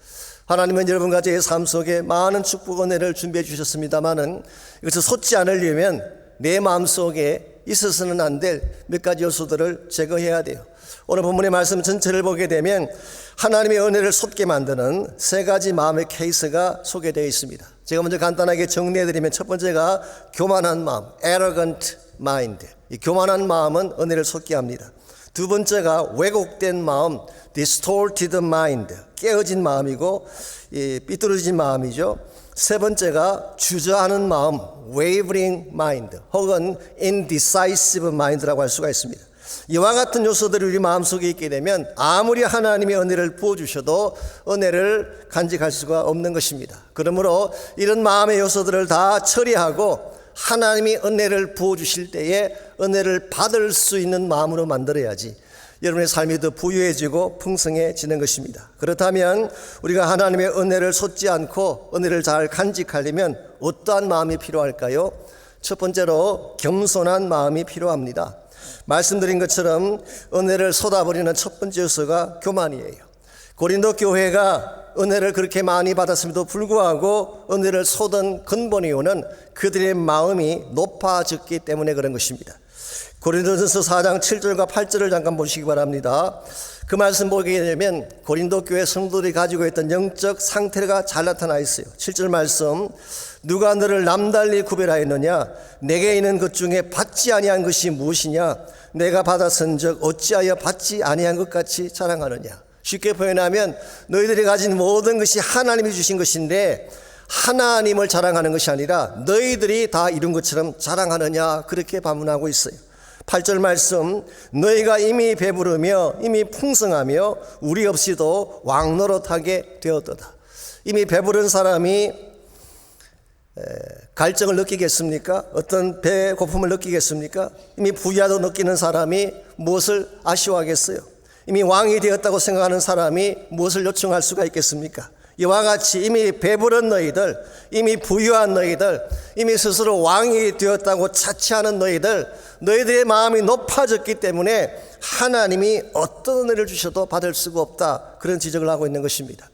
S7: 하나님은 여러분과 제 삶 속에 많은 축복 은혜를 준비해 주셨습니다마는 이것을 솟지 않으려면 내 마음속에 있어서는 안 될 몇 가지 요소들을 제거해야 돼요. 오늘 본문의 말씀 전체를 보게 되면 하나님의 은혜를 솟게 만드는 세 가지 마음의 케이스가 소개되어 있습니다. 제가 먼저 간단하게 정리해드리면 첫 번째가 교만한 마음, arrogant mind. 이 교만한 마음은 은혜를 솟게 합니다. 두 번째가 왜곡된 마음, distorted mind. 깨어진 마음이고 삐뚤어진 마음이죠. 세 번째가 주저하는 마음, wavering mind 혹은 indecisive mind라고 할 수가 있습니다. 이와 같은 요소들이 우리 마음속에 있게 되면 아무리 하나님의 은혜를 부어주셔도 은혜를 간직할 수가 없는 것입니다. 그러므로 이런 마음의 요소들을 다 처리하고 하나님이 은혜를 부어주실 때에 은혜를 받을 수 있는 마음으로 만들어야지 여러분의 삶이 더 부유해지고 풍성해지는 것입니다. 그렇다면 우리가 하나님의 은혜를 솟지 않고 은혜를 잘 간직하려면 어떠한 마음이 필요할까요? 첫 번째로 겸손한 마음이 필요합니다. 말씀드린 것처럼 은혜를 쏟아버리는 첫 번째 요소가 교만이에요. 고린도 교회가 은혜를 그렇게 많이 받았음에도 불구하고 은혜를 쏟은 근본 이유는 그들의 마음이 높아졌기 때문에 그런 것입니다. 고린도전서 4장 7절과 8절을 잠깐 보시기 바랍니다. 그 말씀 보게 되면 고린도 교회 성도들이 가지고 있던 영적 상태가 잘 나타나 있어요. 7절 말씀, 누가 너를 남달리 구별하였느냐? 내게 있는 것 중에 받지 아니한 것이 무엇이냐? 내가 받았은즉 어찌하여 받지 아니한 것 같이 자랑하느냐? 쉽게 표현하면 너희들이 가진 모든 것이 하나님이 주신 것인데 하나님을 자랑하는 것이 아니라 너희들이 다 이룬 것처럼 자랑하느냐? 그렇게 반문하고 있어요. 8절 말씀, 너희가 이미 배부르며 이미 풍성하며 우리 없이도 왕노릇하게 되었도다. 이미 배부른 사람이 갈증을 느끼겠습니까? 어떤 배고픔을 느끼겠습니까? 이미 부자도 느끼는 사람이 무엇을 아쉬워하겠어요? 이미 왕이 되었다고 생각하는 사람이 무엇을 요청할 수가 있겠습니까? 이와 같이 이미 배부른 너희들, 이미 부유한 너희들, 이미 스스로 왕이 되었다고 자취하는 너희들의 마음이 높아졌기 때문에 하나님이 어떤 은혜를 주셔도 받을 수가 없다. 그런 지적을 하고 있는 것입니다.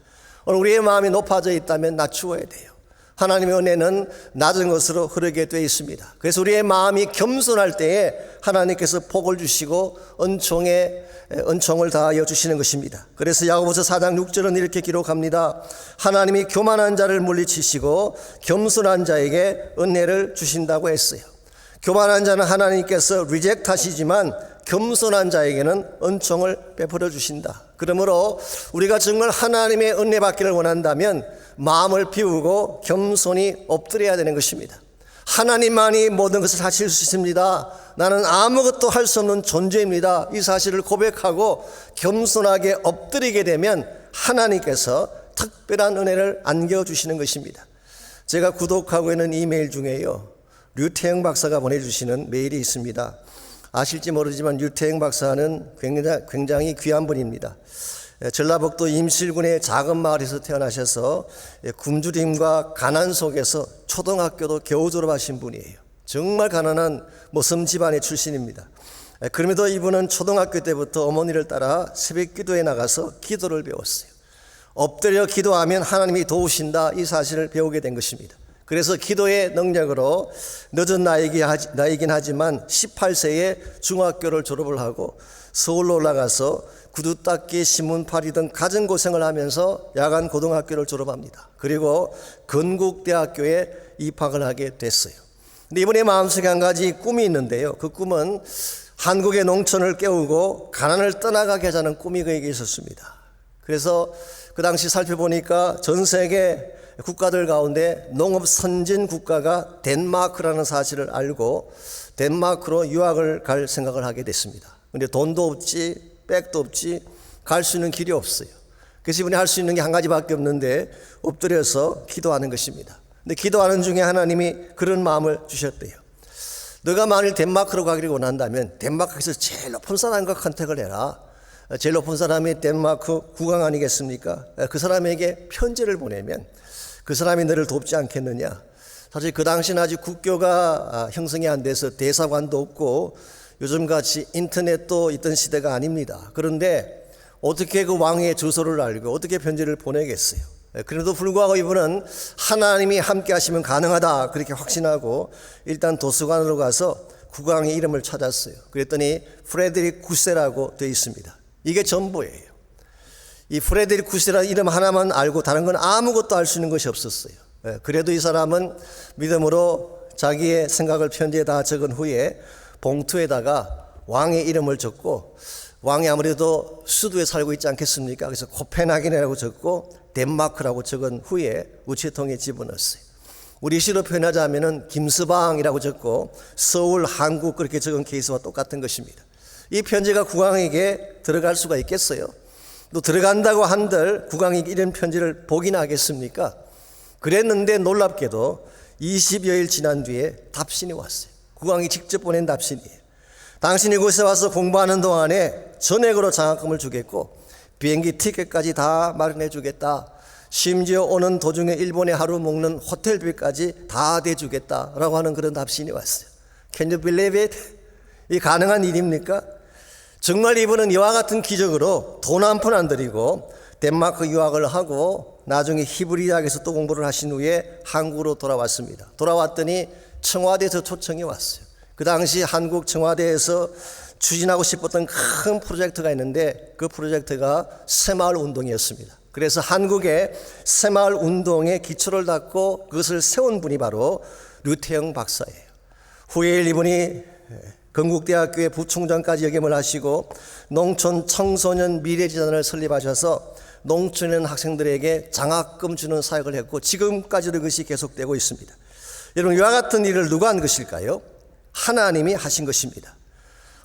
S7: 오늘 우리의 마음이 높아져 있다면 낮추어야 돼요. 하나님의 은혜는 낮은 것으로 흐르게 되어 있습니다. 그래서 우리의 마음이 겸손할 때에 하나님께서 복을 주시고 은총을 다하여 주시는 것입니다. 그래서 야고보서 4장 6절은 이렇게 기록합니다. 하나님이 교만한 자를 물리치시고 겸손한 자에게 은혜를 주신다고 했어요. 교만한 자는 하나님께서 리젝트 하시지만 겸손한 자에게는 은총을 베풀어 주신다. 그러므로 우리가 정말 하나님의 은혜 받기를 원한다면 마음을 비우고 겸손히 엎드려야 되는 것입니다. 하나님만이 모든 것을 하실 수 있습니다. 나는 아무것도 할 수 없는 존재입니다. 이 사실을 고백하고 겸손하게 엎드리게 되면 하나님께서 특별한 은혜를 안겨주시는 것입니다. 제가 구독하고 있는 이메일 중에요, 류태영 박사가 보내주시는 메일이 있습니다. 아실지 모르지만 류태영 박사는 굉장히 귀한 분입니다. 전라북도 임실군의 작은 마을에서 태어나셔서 굶주림과 가난 속에서 초등학교도 겨우 졸업하신 분이에요. 정말 가난한 모섬 집안의 출신입니다. 그럼에도 이분은 초등학교 때부터 어머니를 따라 새벽 기도에 나가서 기도를 배웠어요. 엎드려 기도하면 하나님이 도우신다, 이 사실을 배우게 된 것입니다. 그래서 기도의 능력으로 늦은 나이긴 하지만 18세에 중학교를 졸업을 하고 서울로 올라가서 구두 닦기, 신문 팔이 등 갖은 고생을 하면서 야간 고등학교를 졸업합니다. 그리고 건국대학교에 입학을 하게 됐어요. 근데 이번에 마음속에 한 가지 꿈이 있는데요. 그 꿈은 한국의 농촌을 깨우고 가난을 떠나가게 하자는 꿈이 그에게 있었습니다. 그래서 그 당시 살펴보니까 전 세계 국가들 가운데 농업 선진 국가가 덴마크라는 사실을 알고 덴마크로 유학을 갈 생각을 하게 됐습니다. 그런데 돈도 없지, 백도 없지, 갈 수 있는 길이 없어요. 그래서 이분이 할 수 있는 게 한 가지밖에 없는데 엎드려서 기도하는 것입니다. 근데 기도하는 중에 하나님이 그런 마음을 주셨대요. 너가 만일 덴마크로 가기를 원한다면 덴마크에서 제일 높은 사람과 컨택을 해라. 제일 높은 사람이 덴마크 국왕 아니겠습니까? 그 사람에게 편지를 보내면 그 사람이 너를 돕지 않겠느냐. 사실 그 당시는 아직 국교가 형성이 안 돼서 대사관도 없고 요즘같이 인터넷도 있던 시대가 아닙니다. 그런데 어떻게 그 왕의 주소를 알고 어떻게 편지를 보내겠어요. 그래도 불구하고 이분은 하나님이 함께 하시면 가능하다 그렇게 확신하고 일단 도서관으로 가서 국왕의 이름을 찾았어요. 그랬더니 프레드릭 구세라고 되어 있습니다. 이게 전부예요. 이 프레드릭 구세라는 이름 하나만 알고 다른 건 아무것도 알 수 있는 것이 없었어요. 그래도 이 사람은 믿음으로 자기의 생각을 편지에 다 적은 후에 봉투에다가 왕의 이름을 적고, 왕이 아무래도 수도에 살고 있지 않겠습니까? 그래서 코펜하겐이라고 적고 덴마크라고 적은 후에 우체통에 집어넣었어요. 우리 시로 표현하자면은 김서방이라고 적고 서울, 한국 그렇게 적은 케이스와 똑같은 것입니다. 이 편지가 국왕에게 들어갈 수가 있겠어요? 또 들어간다고 한들 국왕이 이런 편지를 보기나 하겠습니까? 그랬는데 놀랍게도 20여일 지난 뒤에 답신이 왔어요. 국왕이 직접 보낸 답신이에요. 당신이 이곳에 와서 공부하는 동안에 전액으로 장학금을 주겠고 비행기 티켓까지 다 마련해 주겠다. 심지어 오는 도중에 일본에 하루 묵는 호텔비까지 다 대주겠다라고 하는 그런 답신이 왔어요. Can you believe it? 이 가능한 일입니까? 정말 이분은 이와 같은 기적으로 돈 한 푼 안 들이고 덴마크 유학을 하고 나중에 히브리 대학에서 또 공부를 하신 후에 한국으로 돌아왔습니다. 돌아왔더니 청와대에서 초청이 왔어요. 그 당시 한국 청와대에서 추진하고 싶었던 큰 프로젝트가 있는데 그 프로젝트가 새마을 운동이었습니다. 그래서 한국의 새마을 운동의 기초를 닦고 그것을 세운 분이 바로 류태영 박사예요. 후에 이분이 건국대학교의 부총장까지 역임을 하시고 농촌 청소년 미래재단을 설립하셔서 농촌에 있는 학생들에게 장학금 주는 사역을 했고 지금까지도 그것이 계속되고 있습니다. 여러분, 이와 같은 일을 누가 한 것일까요? 하나님이 하신 것입니다.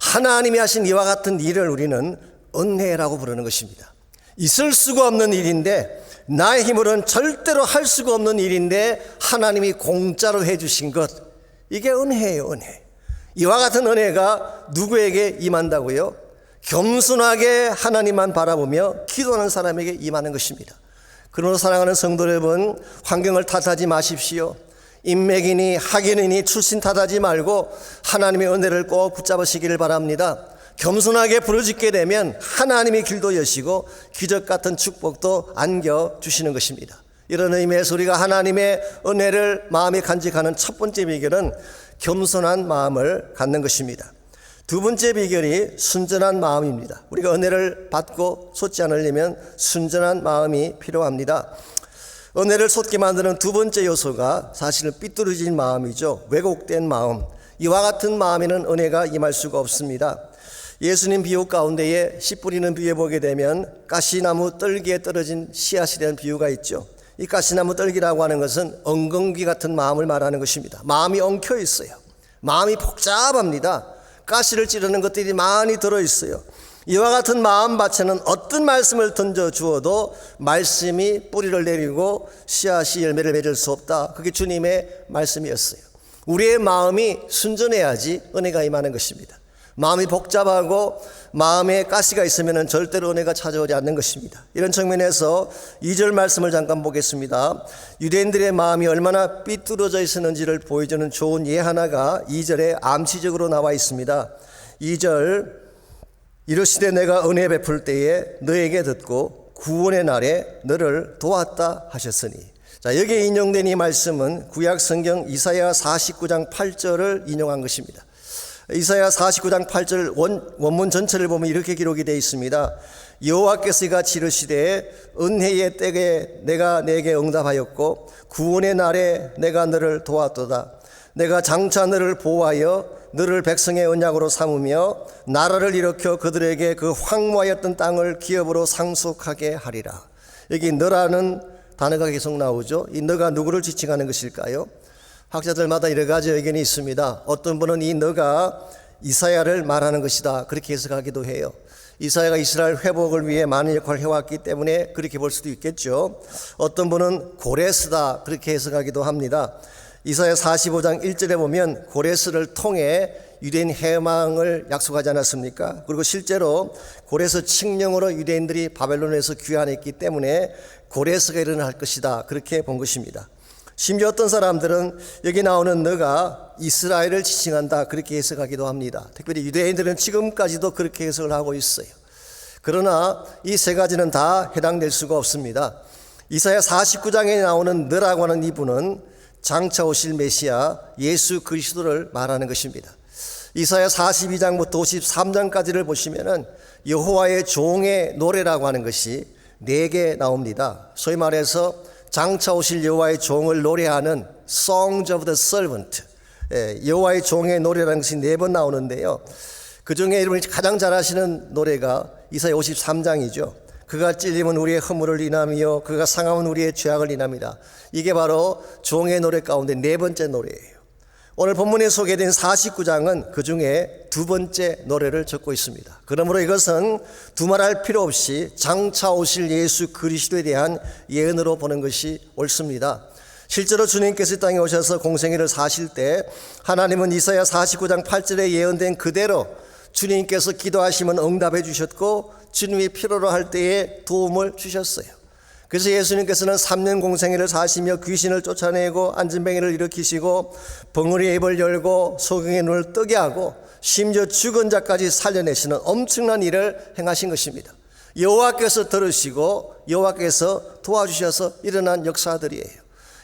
S7: 하나님이 하신 이와 같은 일을 우리는 은혜라고 부르는 것입니다. 있을 수가 없는 일인데, 나의 힘으로는 절대로 할 수가 없는 일인데 하나님이 공짜로 해주신 것, 이게 은혜예요. 은혜. 이와 같은 은혜가 누구에게 임한다고요? 겸손하게 하나님만 바라보며 기도하는 사람에게 임하는 것입니다. 그러므로 사랑하는 성도 여러분, 환경을 탓하지 마십시오. 인맥이니 학연이니 출신 탓하지 말고 하나님의 은혜를 꼭 붙잡으시기를 바랍니다. 겸손하게 부르짖게 되면 하나님의 길도 여시고 기적 같은 축복도 안겨주시는 것입니다. 이런 의미에서 우리가 하나님의 은혜를 마음에 간직하는 첫 번째 비결은 겸손한 마음을 갖는 것입니다. 두 번째 비결이 순전한 마음입니다. 우리가 은혜를 받고 솟지 않으려면 순전한 마음이 필요합니다. 은혜를 솟게 만드는 두 번째 요소가 사실은 삐뚤어진 마음이죠. 왜곡된 마음. 이와 같은 마음에는 은혜가 임할 수가 없습니다. 예수님 비유 가운데에 씨 뿌리는 비유에 보게 되면 가시나무 뜰기에 떨어진 씨앗이라는 비유가 있죠. 이 가시나무 뜰기라고 하는 것은 엉겅귀 같은 마음을 말하는 것입니다. 마음이 엉켜 있어요. 마음이 복잡합니다. 가시를 찌르는 것들이 많이 들어있어요. 이와 같은 마음밭에는 어떤 말씀을 던져 주어도 말씀이 뿌리를 내리고 씨앗이 열매를 맺을 수 없다. 그게 주님의 말씀이었어요. 우리의 마음이 순전해야지 은혜가 임하는 것입니다. 마음이 복잡하고 마음에 가시가 있으면 절대로 은혜가 찾아오지 않는 것입니다. 이런 측면에서 2절 말씀을 잠깐 보겠습니다. 유대인들의 마음이 얼마나 삐뚤어져 있었는지를 보여주는 좋은 예 하나가 2절에 암시적으로 나와 있습니다. 2절 이르시되 내가 은혜 베풀 때에 너에게 듣고 구원의 날에 너를 도왔다 하셨으니. 자, 여기에 인용된 이 말씀은 구약 성경 이사야 49장 8절을 인용한 것입니다. 이사야 49장 8절 원문 전체를 보면 이렇게 기록이 되어 있습니다. 여호와께서 이같이 이르시되 은혜의 때에 내가 내게 응답하였고 구원의 날에 내가 너를 도왔도다. 내가 장차 너를 보호하여 너를 백성의 언약으로 삼으며 나라를 일으켜 그들에게 그 황무하였던 땅을 기업으로 상속하게 하리라. 여기 너라는 단어가 계속 나오죠. 이 너가 누구를 지칭하는 것일까요? 학자들마다 여러 가지 의견이 있습니다. 어떤 분은 이 너가 이사야를 말하는 것이다 그렇게 해석하기도 해요. 이사야가 이스라엘 회복을 위해 많은 역할을 해왔기 때문에 그렇게 볼 수도 있겠죠. 어떤 분은 고레스다 그렇게 해석하기도 합니다. 이사야 45장 1절에 보면 고레스를 통해 유대인 해방을 약속하지 않았습니까? 그리고 실제로 고레스 칙령으로 유대인들이 바벨론에서 귀환했기 때문에 고레스가 일어날 것이다 그렇게 본 것입니다. 심지어 어떤 사람들은 여기 나오는 너가 이스라엘을 지칭한다 그렇게 해석하기도 합니다. 특별히 유대인들은 지금까지도 그렇게 해석을 하고 있어요. 그러나 이 세 가지는 다 해당될 수가 없습니다. 이사야 49장에 나오는 너라고 하는 이분은 장차 오실 메시아 예수 그리스도를 말하는 것입니다. 이사야 42장부터 53장까지를 보시면은 여호와의 종의 노래라고 하는 것이 4개 나옵니다. 소위 말해서 장차 오실 여호와의 종을 노래하는 Songs of the Servant, 여호와의 종의 노래라는 것이 4번 나오는데요. 그 중에 여러분이 가장 잘 아시는 노래가 이사야 53장이죠. 그가 찔림은 우리의 허물을 인하며 그가 상함은 우리의 죄악을 인합니다. 이게 바로 종의 노래 가운데 4번째 노래예요. 오늘 본문에 소개된 49장은 그 중에 2번째 노래를 적고 있습니다. 그러므로 이것은 두말할 필요 없이 장차 오실 예수 그리스도에 대한 예언으로 보는 것이 옳습니다. 실제로 주님께서 이 땅에 오셔서 공생애를 사실 때 하나님은 이사야 49장 8절에 예언된 그대로 주님께서 기도하시면 응답해 주셨고 주님이 필요로 할 때에 도움을 주셨어요. 그래서 예수님께서는 3년 공생애를 사시며 귀신을 쫓아내고 안진뱅이를 일으키시고 벙어리의 입을 열고 소경의 눈을 뜨게 하고 심지어 죽은 자까지 살려내시는 엄청난 일을 행하신 것입니다. 여호와께서 들으시고 여호와께서 도와주셔서 일어난 역사들이에요.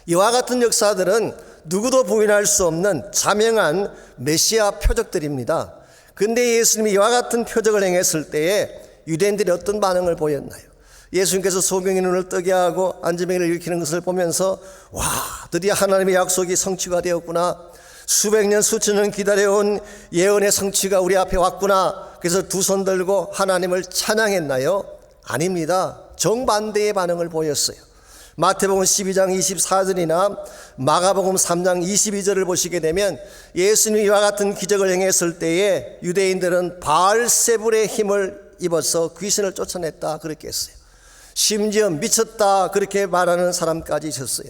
S7: 이와 같은 역사들은 누구도 부인할 수 없는 자명한 메시아 표적들입니다. 근데 예수님이 이와 같은 표적을 행했을 때에 유대인들이 어떤 반응을 보였나요? 예수님께서 소경의 눈을 뜨게 하고 안진뱅이를 일으키는 것을 보면서 와, 드디어 하나님의 약속이 성취가 되었구나. 수백 년 수천 년 기다려온 예언의 성취가 우리 앞에 왔구나. 그래서 두 손 들고 하나님을 찬양했나요? 아닙니다. 정반대의 반응을 보였어요. 마태복음 12장 24절이나 마가복음 3장 22절을 보시게 되면 예수님이 이와 같은 기적을 행했을 때에 유대인들은 바알세불의 힘을 입어서 귀신을 쫓아냈다 그렇게 했어요. 심지어 미쳤다 그렇게 말하는 사람까지 있었어요.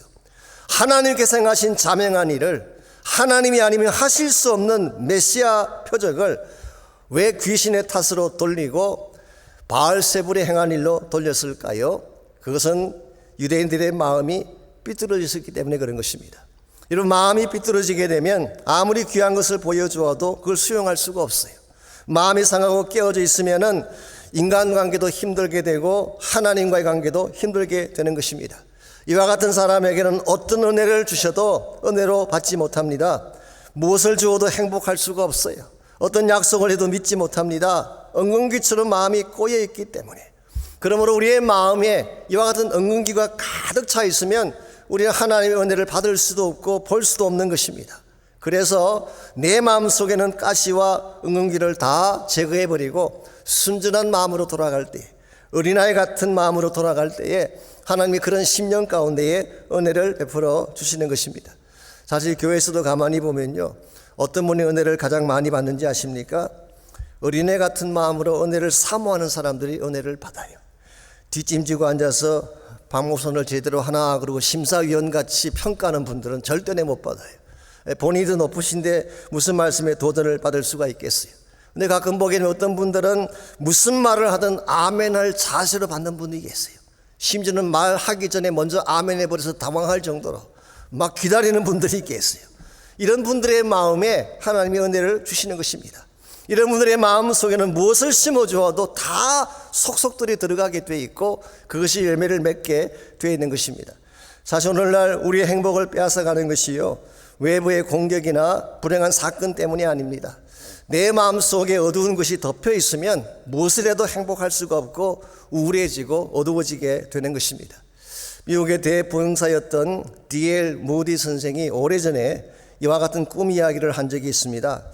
S7: 하나님께서 행하신 자명한 일을 하나님이 아니면 하실 수 없는 메시아 표적을 왜 귀신의 탓으로 돌리고 바알세불의 행한 일로 돌렸을까요? 그것은 유대인들의 마음이 삐뚤어졌기 때문에 그런 것입니다. 이런 마음이 삐뚤어지게 되면 아무리 귀한 것을 보여주어도 그걸 수용할 수가 없어요. 마음이 상하고 깨어져 있으면은 인간관계도 힘들게 되고 하나님과의 관계도 힘들게 되는 것입니다. 이와 같은 사람에게는 어떤 은혜를 주셔도 은혜로 받지 못합니다. 무엇을 주어도 행복할 수가 없어요. 어떤 약속을 해도 믿지 못합니다. 엉겅퀴처럼 마음이 꼬여 있기 때문에. 그러므로 우리의 마음에 이와 같은 엉겅퀴가 가득 차 있으면 우리는 하나님의 은혜를 받을 수도 없고 볼 수도 없는 것입니다. 그래서 내 마음 속에는 가시와 엉겅퀴를 다 제거해버리고 순전한 마음으로 돌아갈 때, 어린아이 같은 마음으로 돌아갈 때에 하나님이 그런 심령 가운데에 은혜를 베풀어 주시는 것입니다. 사실 교회에서도 가만히 보면요, 어떤 분이 은혜를 가장 많이 받는지 아십니까? 어린애 같은 마음으로 은혜를 사모하는 사람들이 은혜를 받아요. 뒷짐지고 앉아서 방목선을 제대로 하나 그러고 심사위원같이 평가하는 분들은 절대 못 받아요. 본인도 높으신데 무슨 말씀에 도전을 받을 수가 있겠어요. 근데 가끔 보기에는 어떤 분들은 무슨 말을 하든 아멘할 자세로 받는 분이 계세요. 심지어는 말하기 전에 먼저 아멘 해버려서 당황할 정도로 막 기다리는 분들이 계세요. 이런 분들의 마음에 하나님의 은혜를 주시는 것입니다. 이런 분들의 마음 속에는 무엇을 심어주어도 다 속속들이 들어가게 돼 있고 그것이 열매를 맺게 되어 있는 것입니다. 사실 오늘날 우리의 행복을 빼앗아가는 것이요, 외부의 공격이나 불행한 사건 때문이 아닙니다. 내 마음 속에 어두운 것이 덮여 있으면 무엇을 해도 행복할 수가 없고 우울해지고 어두워지게 되는 것입니다. 미국의 대부흥사였던 D.L. 무디 선생이 오래전에 이와 같은 꿈 이야기를 한 적이 있습니다.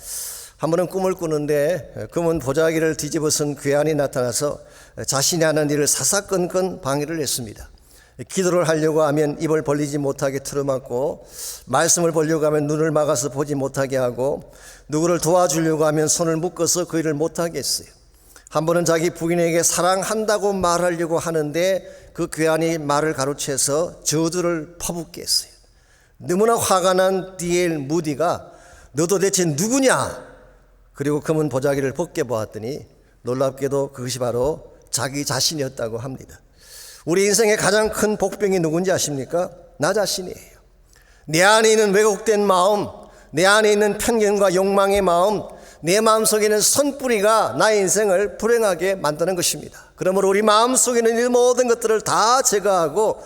S7: 한 번은 꿈을 꾸는데 꿈은 보자기를 뒤집어 쓴 괴한이 나타나서 자신이 하는 일을 사사건건 방해를 했습니다. 기도를 하려고 하면 입을 벌리지 못하게 틀어막고, 말씀을 보려고 하면 눈을 막아서 보지 못하게 하고, 누구를 도와주려고 하면 손을 묶어서 그 일을 못하게 했어요. 한 번은 자기 부인에게 사랑한다고 말하려고 하는데 그 괴한이 말을 가로채서 저주를 퍼붓게 했어요. 너무나 화가 난 D.L. 무디가 너 도대체 누구냐? 그리고 검은 보자기를 벗겨 보았더니 놀랍게도 그것이 바로 자기 자신이었다고 합니다. 우리 인생의 가장 큰 복병이 누군지 아십니까? 나 자신이에요. 내 안에 있는 왜곡된 마음, 내 안에 있는 편견과 욕망의 마음, 내 마음속에는 선뿌리가 나의 인생을 불행하게 만드는 것입니다. 그러므로 우리 마음속에는 이 모든 것들을 다 제거하고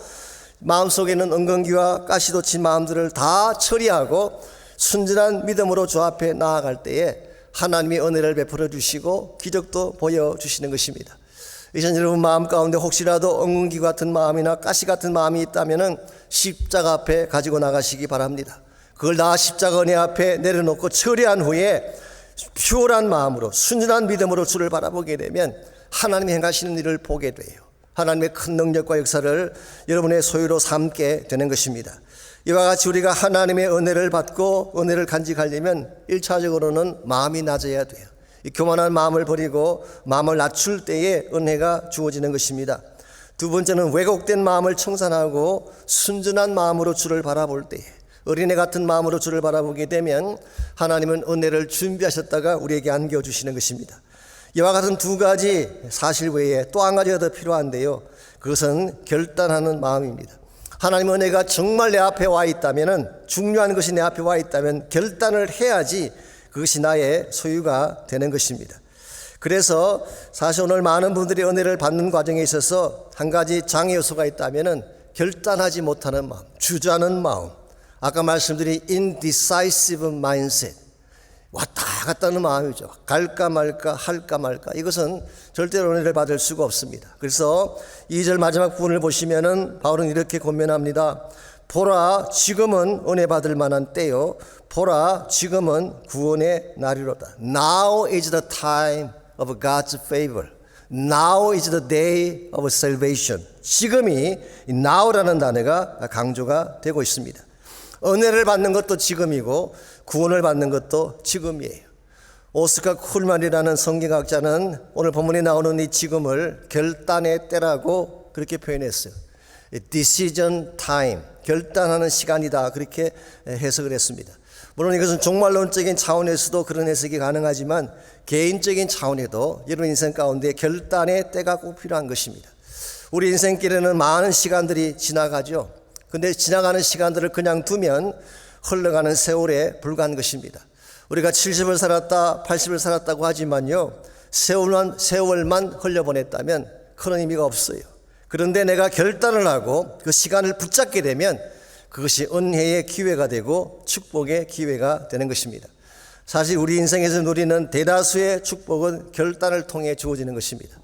S7: 마음속에는 엉겅퀴와 가시돋친 마음들을 다 처리하고 순전한 믿음으로 주 앞에 나아갈 때에 하나님의 은혜를 베풀어 주시고 기적도 보여주시는 것입니다. 이전 여러분 마음 가운데 혹시라도 엉겅퀴 같은 마음이나 가시 같은 마음이 있다면 십자가 앞에 가지고 나가시기 바랍니다. 그걸 다 십자가 은혜 앞에 내려놓고 처리한 후에 퓨어한 마음으로 순전한 믿음으로 주를 바라보게 되면 하나님이 행하시는 일을 보게 돼요. 하나님의 큰 능력과 역사를 여러분의 소유로 삼게 되는 것입니다. 이와 같이 우리가 하나님의 은혜를 받고 은혜를 간직하려면 1차적으로는 마음이 낮아야 돼요. 이 교만한 마음을 버리고 마음을 낮출 때에 은혜가 주어지는 것입니다. 두 번째는 왜곡된 마음을 청산하고 순전한 마음으로 주를 바라볼 때에, 어린애 같은 마음으로 주를 바라보게 되면 하나님은 은혜를 준비하셨다가 우리에게 안겨주시는 것입니다. 이와 같은 두 가지 사실 외에 또 한 가지가 더 필요한데요, 그것은 결단하는 마음입니다. 하나님의 은혜가 정말 내 앞에 와 있다면, 중요한 것이 내 앞에 와 있다면 결단을 해야지 그것이 나의 소유가 되는 것입니다. 그래서 사실 오늘 많은 분들이 은혜를 받는 과정에 있어서 한 가지 장애 요소가 있다면 결단하지 못하는 마음, 주저하는 마음, 아까 말씀드린 indecisive mindset, 왔다 갔다 하는 마음이죠. 갈까 말까 할까 말까. 이것은 절대로 은혜를 받을 수가 없습니다. 그래서 2절 마지막 부분을 보시면은 바울은 이렇게 권면합니다. 보라, 지금은 은혜 받을 만한 때요, 보라, 지금은 구원의 날이로다. Now is the time of God's favor. Now is the day of salvation. 지금이 now라는 단어가 강조가 되고 있습니다. 은혜를 받는 것도 지금이고 구원을 받는 것도 지금이에요. 오스카 쿨만이라는 성경학자는 오늘 본문에 나오는 이 지금을 결단의 때라고 그렇게 표현했어요. Decision time, 결단하는 시간이다, 그렇게 해석을 했습니다. 물론 이것은 종말론적인 차원에서도 그런 해석이 가능하지만 개인적인 차원에도 여러분 인생 가운데 결단의 때가 꼭 필요한 것입니다. 우리 인생길에는 많은 시간들이 지나가죠. 근데 지나가는 시간들을 그냥 두면 흘러가는 세월에 불과한 것입니다. 우리가 70을 살았다, 80을 살았다고 하지만요, 세월만 흘려보냈다면 큰 의미가 없어요. 그런데 내가 결단을 하고 그 시간을 붙잡게 되면 그것이 은혜의 기회가 되고 축복의 기회가 되는 것입니다. 사실 우리 인생에서 누리는 대다수의 축복은 결단을 통해 주어지는 것입니다.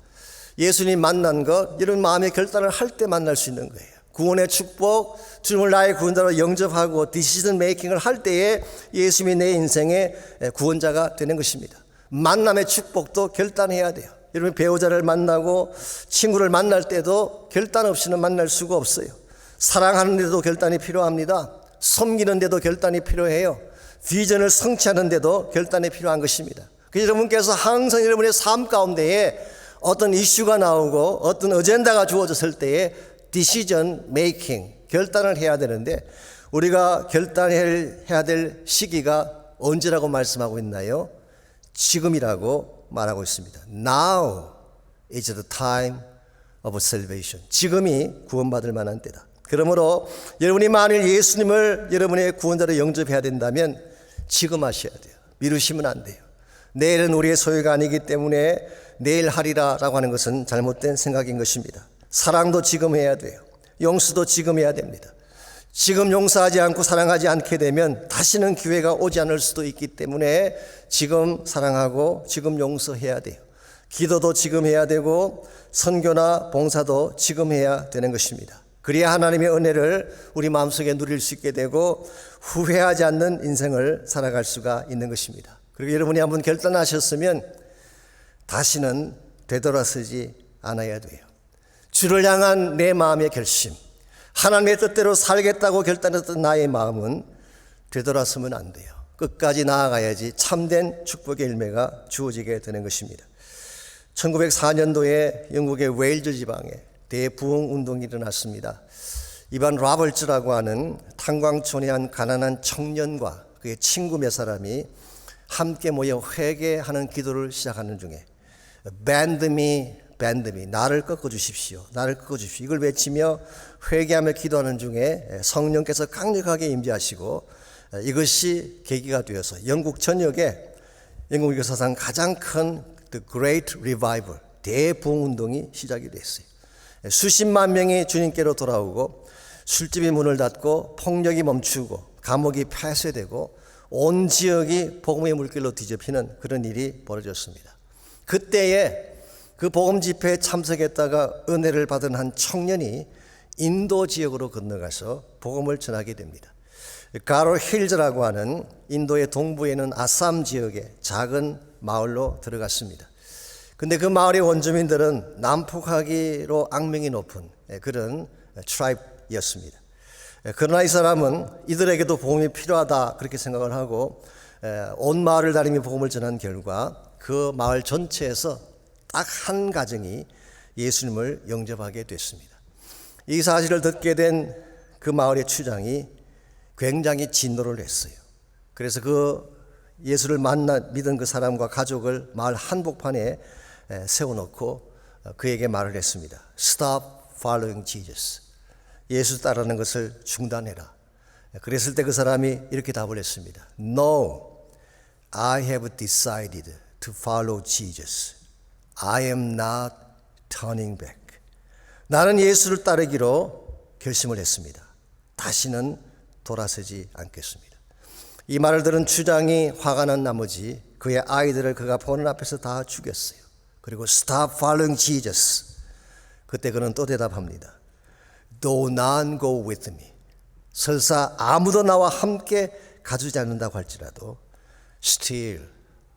S7: 예수님 만난 것, 이런 마음의 결단을 할 때 만날 수 있는 거예요. 구원의 축복, 주님을 나의 구원자로 영접하고 디시전 메이킹을 할 때에 예수님이 내 인생의 구원자가 되는 것입니다. 만남의 축복도 결단해야 돼요. 여러분 배우자를 만나고 친구를 만날 때도 결단 없이는 만날 수가 없어요. 사랑하는 데도 결단이 필요합니다. 섬기는 데도 결단이 필요해요. 비전을 성취하는 데도 결단이 필요한 것입니다. 그래서 여러분께서 항상 여러분의 삶 가운데에 어떤 이슈가 나오고 어떤 어젠다가 주어졌을 때에 디시전 메이킹, 결단을 해야 되는데 우리가 결단해야 될 시기가 언제라고 말씀하고 있나요? 지금이라고 말하고 있습니다. Now is the time of salvation. 지금이 구원받을 만한 때다. 그러므로 여러분이 만일 예수님을 여러분의 구원자로 영접해야 된다면 지금 하셔야 돼요. 미루시면 안 돼요. 내일은 우리의 소유가 아니기 때문에 내일 하리라 라고 하는 것은 잘못된 생각인 것입니다. 사랑도 지금 해야 돼요. 용서도 지금 해야 됩니다. 지금 용서하지 않고 사랑하지 않게 되면 다시는 기회가 오지 않을 수도 있기 때문에 지금 사랑하고 지금 용서해야 돼요. 기도도 지금 해야 되고 선교나 봉사도 지금 해야 되는 것입니다. 그래야 하나님의 은혜를 우리 마음속에 누릴 수 있게 되고 후회하지 않는 인생을 살아갈 수가 있는 것입니다. 그리고 여러분이 한번 결단하셨으면 다시는 되돌아서지 않아야 돼요. 주를 향한 내 마음의 결심, 하나님의 뜻대로 살겠다고 결단했던 나의 마음은 되돌아서면 안 돼요. 끝까지 나아가야지 참된 축복의 열매가 주어지게 되는 것입니다. 1904년도에 영국의 웨일즈 지방에 대부흥 운동이 일어났습니다. 이반 라벌츠라고 하는 탄광촌의 한 가난한 청년과 그의 친구 몇 사람이 함께 모여 회개하는 기도를 시작하는 중에 Bend me, bend me, 나를 꺾어주십시오, 나를 꺾어주십시오, 이걸 외치며 회개하며 기도하는 중에 성령께서 강력하게 임재하시고 이것이 계기가 되어서 영국 전역에 영국 역사상 가장 큰 The Great Revival, 대부흥 운동이 시작이 됐어요. 수십만 명이 주님께로 돌아오고 술집이 문을 닫고 폭력이 멈추고 감옥이 폐쇄되고 온 지역이 복음의 물길로 뒤집히는 그런 일이 벌어졌습니다. 그때에 그 복음 집회에 참석했다가 은혜를 받은 한 청년이 인도 지역으로 건너가서 복음을 전하게 됩니다. 가로 힐즈라고 하는 인도의 동부에 있는 아삼 지역의 작은 마을로 들어갔습니다. 근데 그 마을의 원주민들은 난폭하기로 악명이 높은 그런 트라이브였습니다. 그러나 이 사람은 이들에게도 복음이 필요하다 그렇게 생각을 하고 온 마을을 다니며 복음을 전한 결과 그 마을 전체에서 딱 한 가정이 예수님을 영접하게 됐습니다. 이 사실을 듣게 된 그 마을의 추장이 굉장히 진노를 했어요. 그래서 그 예수를 믿은 그 사람과 가족을 마을 한복판에 세워놓고 그에게 말을 했습니다. Stop following Jesus. 예수 따르는 것을 중단해라. 그랬을 때 그 사람이 이렇게 답을 했습니다. No, I have decided to follow Jesus. I am not turning back. 나는 예수를 따르기로 결심을 했습니다. 다시는 돌아서지 않겠습니다. 이 말을 들은 추장이 화가 난 나머지 그의 아이들을 그가 보는 앞에서 다 죽였어요. 그리고 Stop following Jesus. 그때 그는 또 대답합니다. Do not go with me. 설사 아무도 나와 함께 가주지 않는다고 할지라도 Still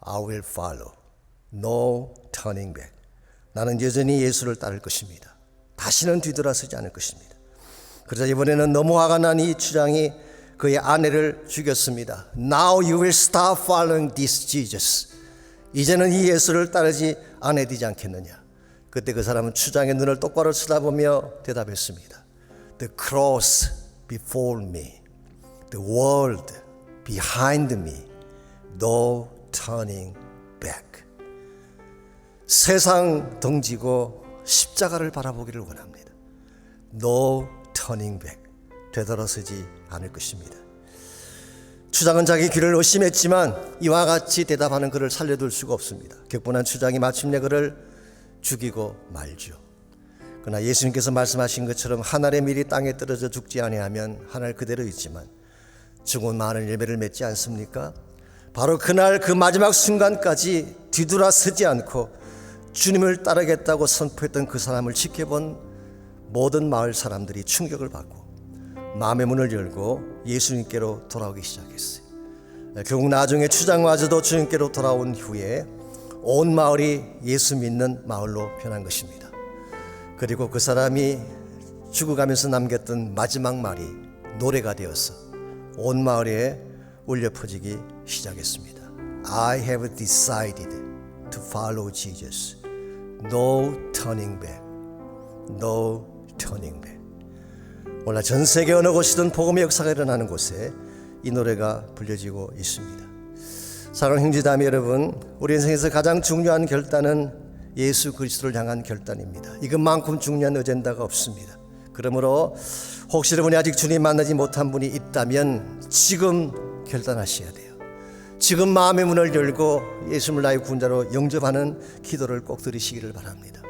S7: I will follow. No turning back. 나는 여전히 예수를 따를 것입니다. 다시는 뒤돌아서지 않을 것입니다. 그러자 이번에는 너무 화가 난 이 추장이 그의 아내를 죽였습니다. Now you will stop following this Jesus. 이제는 이 예수를 따르지 않아야 되지 않겠느냐. 그때 그 사람은 추장의 눈을 똑바로 쳐다보며 대답했습니다. The cross before me, the world behind me, no turning back. 세상 덩지고 십자가를 바라보기를 원합니다. No turning back. 되돌아서지 않을 것입니다. 추장은 자기 귀를 의심했지만 이와 같이 대답하는 그를 살려둘 수가 없습니다. 격분한 추장이 마침내 그를 죽이고 말죠. 그러나 예수님께서 말씀하신 것처럼 한 알의 밀이 땅에 떨어져 죽지 아니하면 한 알 그대로 있지만 죽은 많은 열매를 맺지 않습니까? 바로 그날 그 마지막 순간까지 뒤돌아서지 않고 주님을 따르겠다고 선포했던 그 사람을 지켜본 모든 마을 사람들이 충격을 받고 마음의 문을 열고 예수님께로 돌아오기 시작했어요. 결국 나중에 추장마저도 주님께로 돌아온 후에 온 마을이 예수 믿는 마을로 변한 것입니다. 그리고 그 사람이 죽어가면서 남겼던 마지막 말이 노래가 되어서 온 마을에 울려 퍼지기 시작했습니다. I have decided to follow Jesus. No turning back. No turning back. 오늘 전 세계 어느 곳이든 복음의 역사가 일어나는 곳에 이 노래가 불려지고 있습니다. 사랑하는 형제자매 여러분, 우리 인생에서 가장 중요한 결단은 예수 그리스도를 향한 결단입니다. 이것만큼 중요한 어젠다가 없습니다. 그러므로 혹시 여러분이 아직 주님 만나지 못한 분이 있다면 지금 결단하셔야 돼요. 지금 마음의 문을 열고 예수님을 나의 구원자로 영접하는 기도를 꼭 드리시기를 바랍니다.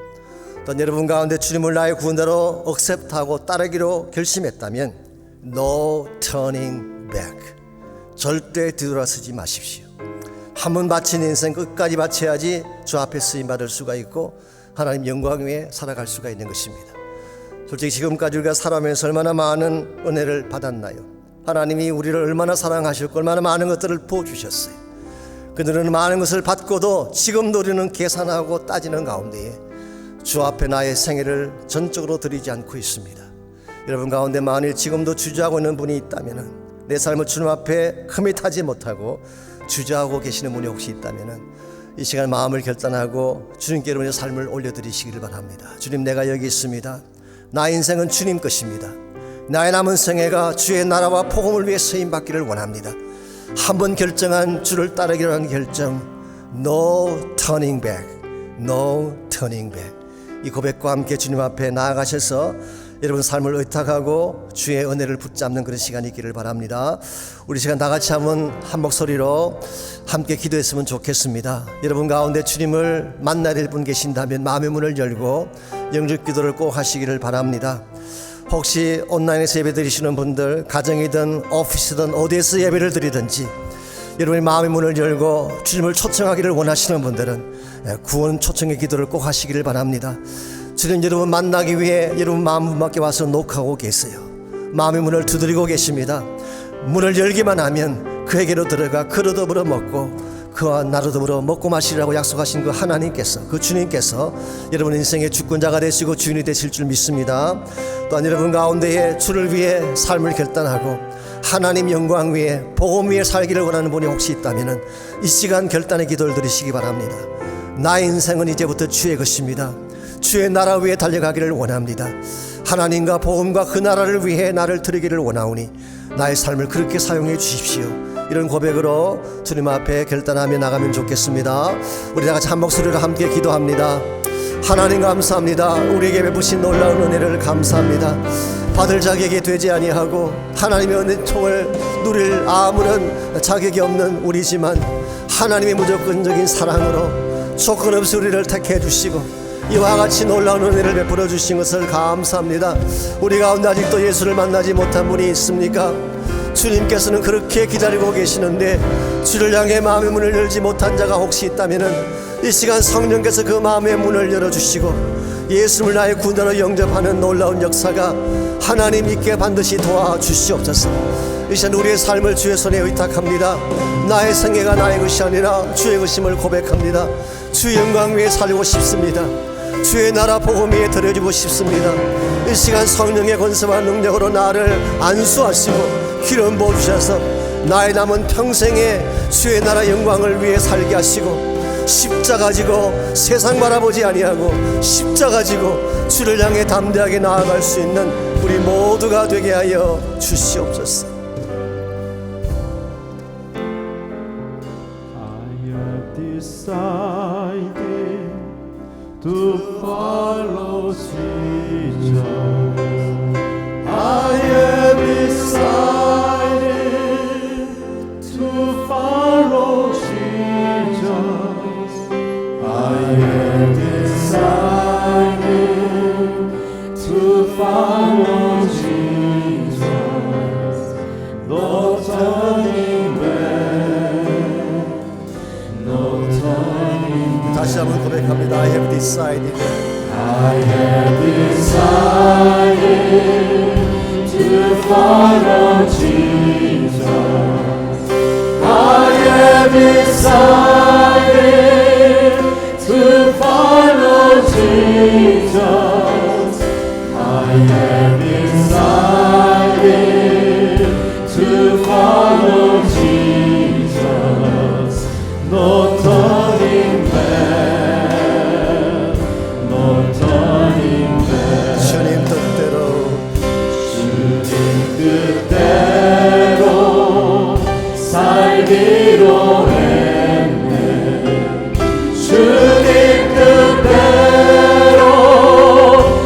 S7: 또 여러분 가운데 주님을 나의 구원자로 억셉트하고 따르기로 결심했다면 No turning back. 절대 뒤돌아서지 마십시오. 한 번 바친 인생 끝까지 바쳐야지 주 앞에 쓰임받을 수가 있고 하나님 영광 위에 살아갈 수가 있는 것입니다. 솔직히 지금까지 우리가 살아가면서 얼마나 많은 은혜를 받았나요? 하나님이 우리를 얼마나 사랑하셨고 얼마나 많은 것들을 부어주셨어요. 그들은 많은 것을 받고도 지금도 우리는 계산하고 따지는 가운데에 주 앞에 나의 생애를 전적으로 드리지 않고 있습니다. 여러분 가운데 만일 지금도 주저하고 있는 분이 있다면, 내 삶을 주님 앞에 커밋하지 못하고 주저하고 계시는 분이 혹시 있다면 이 시간 마음을 결단하고 주님께 여러분의 삶을 올려드리시기를 바랍니다. 주님, 내가 여기 있습니다. 나의 인생은 주님 것입니다. 나의 남은 생애가 주의 나라와 복음을 위해 쓰임받기를 원합니다. 한번 결정한 주를 따르기로 한 결정, No turning back, No turning back. 이 고백과 함께 주님 앞에 나아가셔서 여러분 삶을 의탁하고 주의 은혜를 붙잡는 그런 시간이 있기를 바랍니다. 우리 시간 다 같이 한번 한 목소리로 함께 기도했으면 좋겠습니다. 여러분 가운데 주님을 만나야 될 분 계신다면 마음의 문을 열고 영접 기도를 꼭 하시기를 바랍니다. 혹시 온라인에서 예배 드리시는 분들, 가정이든 오피스든 어디에서 예배를 드리든지 여러분의 마음의 문을 열고 주님을 초청하기를 원하시는 분들은 구원 초청의 기도를 꼭 하시기를 바랍니다. 주님, 여러분 만나기 위해 여러분 마음 밖에 와서 녹하고 계세요. 마음의 문을 두드리고 계십니다. 문을 열기만 하면 그에게로 들어가 그로 더불어 먹고 그와 나로 더불어 먹고 마시라고 약속하신 그 하나님께서, 그 주님께서 여러분 인생의 주권자가 되시고 주인이 되실 줄 믿습니다. 또한 여러분 가운데에 주를 위해 삶을 결단하고 하나님 영광 위에 복음 위에 살기를 원하는 분이 혹시 있다면 이 시간 결단의 기도를 드리시기 바랍니다. 나의 인생은 이제부터 주의 것입니다. 주의 나라 위에 달려가기를 원합니다. 하나님과 복음과 그 나라를 위해 나를 드리기를 원하오니 나의 삶을 그렇게 사용해 주십시오. 이런 고백으로 주님 앞에 결단하며 나가면 좋겠습니다. 우리 다 같이 한 목소리로 함께 기도합니다. 하나님 감사합니다. 우리에게 베푸신 놀라운 은혜를 감사합니다. 받을 자격이 되지 아니하고 하나님의 은총을 누릴 아무런 자격이 없는 우리지만 하나님의 무조건적인 사랑으로 조건 없이 우리를 택해 주시고 이와 같이 놀라운 은혜를 베풀어 주신 것을 감사합니다. 우리 가운데 아직도 예수를 만나지 못한 분이 있습니까? 주님께서는 그렇게 기다리고 계시는데 주를 향해 마음의 문을 열지 못한 자가 혹시 있다면 이 시간 성령께서 그 마음의 문을 열어주시고 예수를 나의 구원자로 영접하는 놀라운 역사가 하나님 있게 반드시 도와주시옵소서. 이 시간 우리의 삶을 주의 손에 의탁합니다. 나의 생애가 나의 것이 아니라 주의 것임을 고백합니다. 주의 영광 위에 살고 싶습니다. 주의 나라 복음 위에 드려지고 싶습니다. 이 시간 성령의 권세와 능력으로 나를 안수하시고 기름 부어주셔서 나의 남은 평생에 주의 나라 영광을 위해 살게 하시고 십자가 지고 세상 바라보지 아니하고 십자가 지고 주를 향해 담대하게 나아갈 수 있는 우리 모두가 되게 하여 주시옵소서.
S3: I have decided to follow Jesus. I have decided to follow Jesus. I have decided
S7: 다시 한번 고백합니다. I have decided.
S3: I have decided to follow Jesus. I have decided to follow Jesus. I have decided to follow Jesus. No turning back. No turning back.
S7: 주님 뜻대로
S3: 주님 뜻대로 살기로 했네. 주님 뜻대로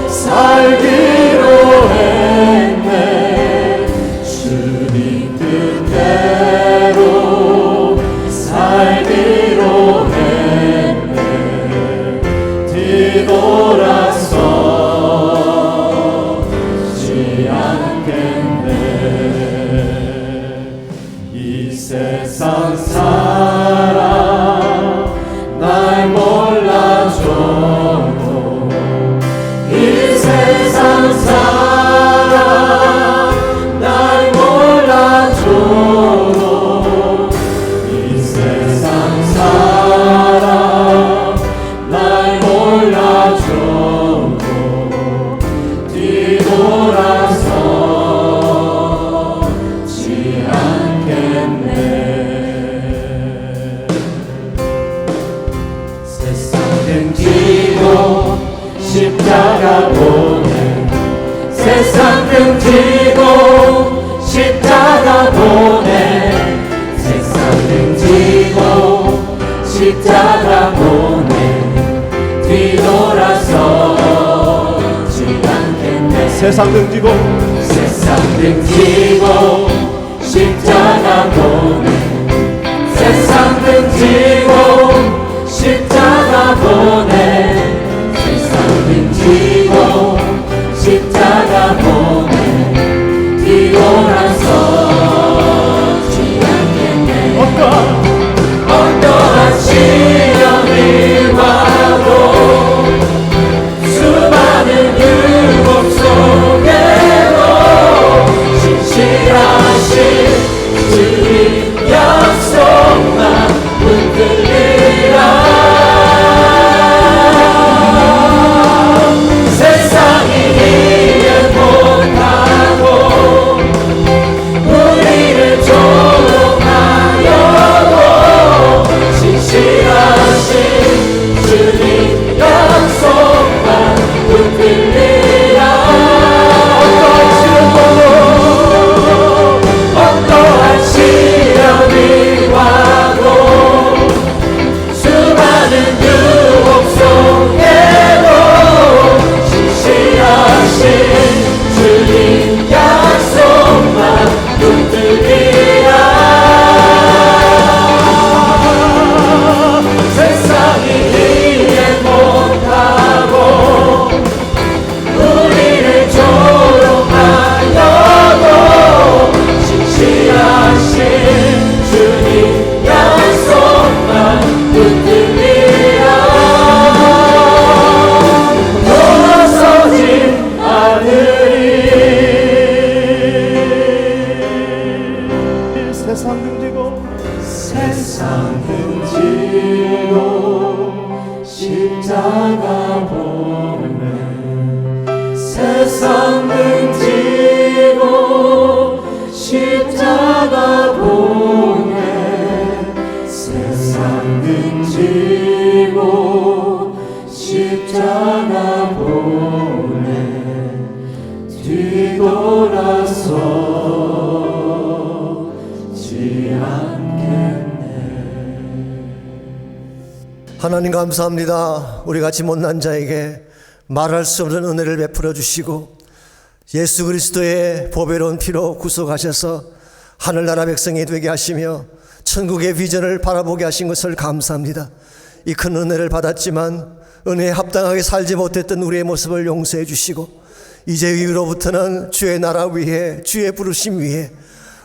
S3: 살기로 했네. 주님 뜻대로 살기로 했네. 뒤돌아서지 않겠네. 이 세상 사람 날 몰라줘도 이 세상 사람 날 몰라줘도 이 세상 사람 날 몰라줘도 뒤돌아서지 않겠네. 세상 등지고 십자가 보내. 세상 등지고 십자가 보내. 세상 등지고 십자가 보내. 뒤돌아서지 않겠네.
S1: 세상 등지고
S3: 세상 등지고 십자가 보내. 세상 등지고 십자가 보내. 세상 등지고 십자가 보내. 뒤돌아서지 않겠네. 어떠한 시련이 와도 수많은 유혹 속에도 신실하신 주님 약속만 붙들리라. 세상이 이해 못하고 우리를 조롱하여도 신실하신 주님 약속만 붙들리라. 어떠한 시련이 와도 수많은 유혹 속에도 신실하신 주님 약속만 붙들리라. 세상이 이해 못하고 우리를 조롱하여도 신실하신 주님 약속만 붙들리라. 돌아서지 않으리.
S1: 세상 등지고
S3: 세상 등지고 십자가 보내. 세상 등지고 십자가 보내. 세상 등지고 십자가 보내. 뒤돌아서지 않겠네.
S7: 하나님 감사합니다. 우리 같이 못난 자에게 말할 수 없는 은혜를 베풀어 주시고 예수 그리스도의 보배로운 피로 구속하셔서 하늘나라 백성이 되게 하시며 천국의 비전을 바라보게 하신 것을 감사합니다. 이 큰 은혜를 받았지만 은혜에 합당하게 살지 못했던 우리의 모습을 용서해 주시고 이제 이후로부터는 주의 나라 위에 주의 부르심 위에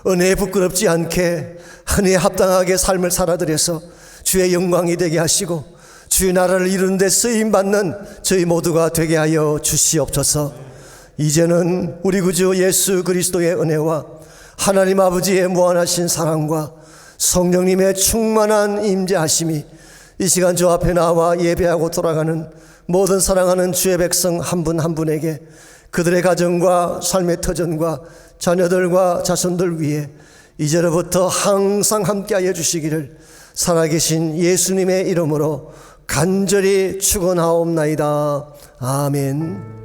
S7: 은혜에 부끄럽지 않게 은혜에 합당하게 삶을 살아드려서 주의 영광이 되게 하시고 주의 나라를 이루는 데 쓰임받는 저희 모두가 되게 하여 주시옵소서. 이제는 우리 구주 예수 그리스도의 은혜와 하나님 아버지의 무한하신 사랑과 성령님의 충만한 임재하심이 이 시간 저 앞에 나와 예배하고 돌아가는 모든 사랑하는 주의 백성 한 분 한 분에게 그들의 가정과 삶의 터전과 자녀들과 자손들 위해 이제로부터 항상 함께하여 주시기를 살아계신 예수님의 이름으로 간절히 축원하옵나이다. 아멘.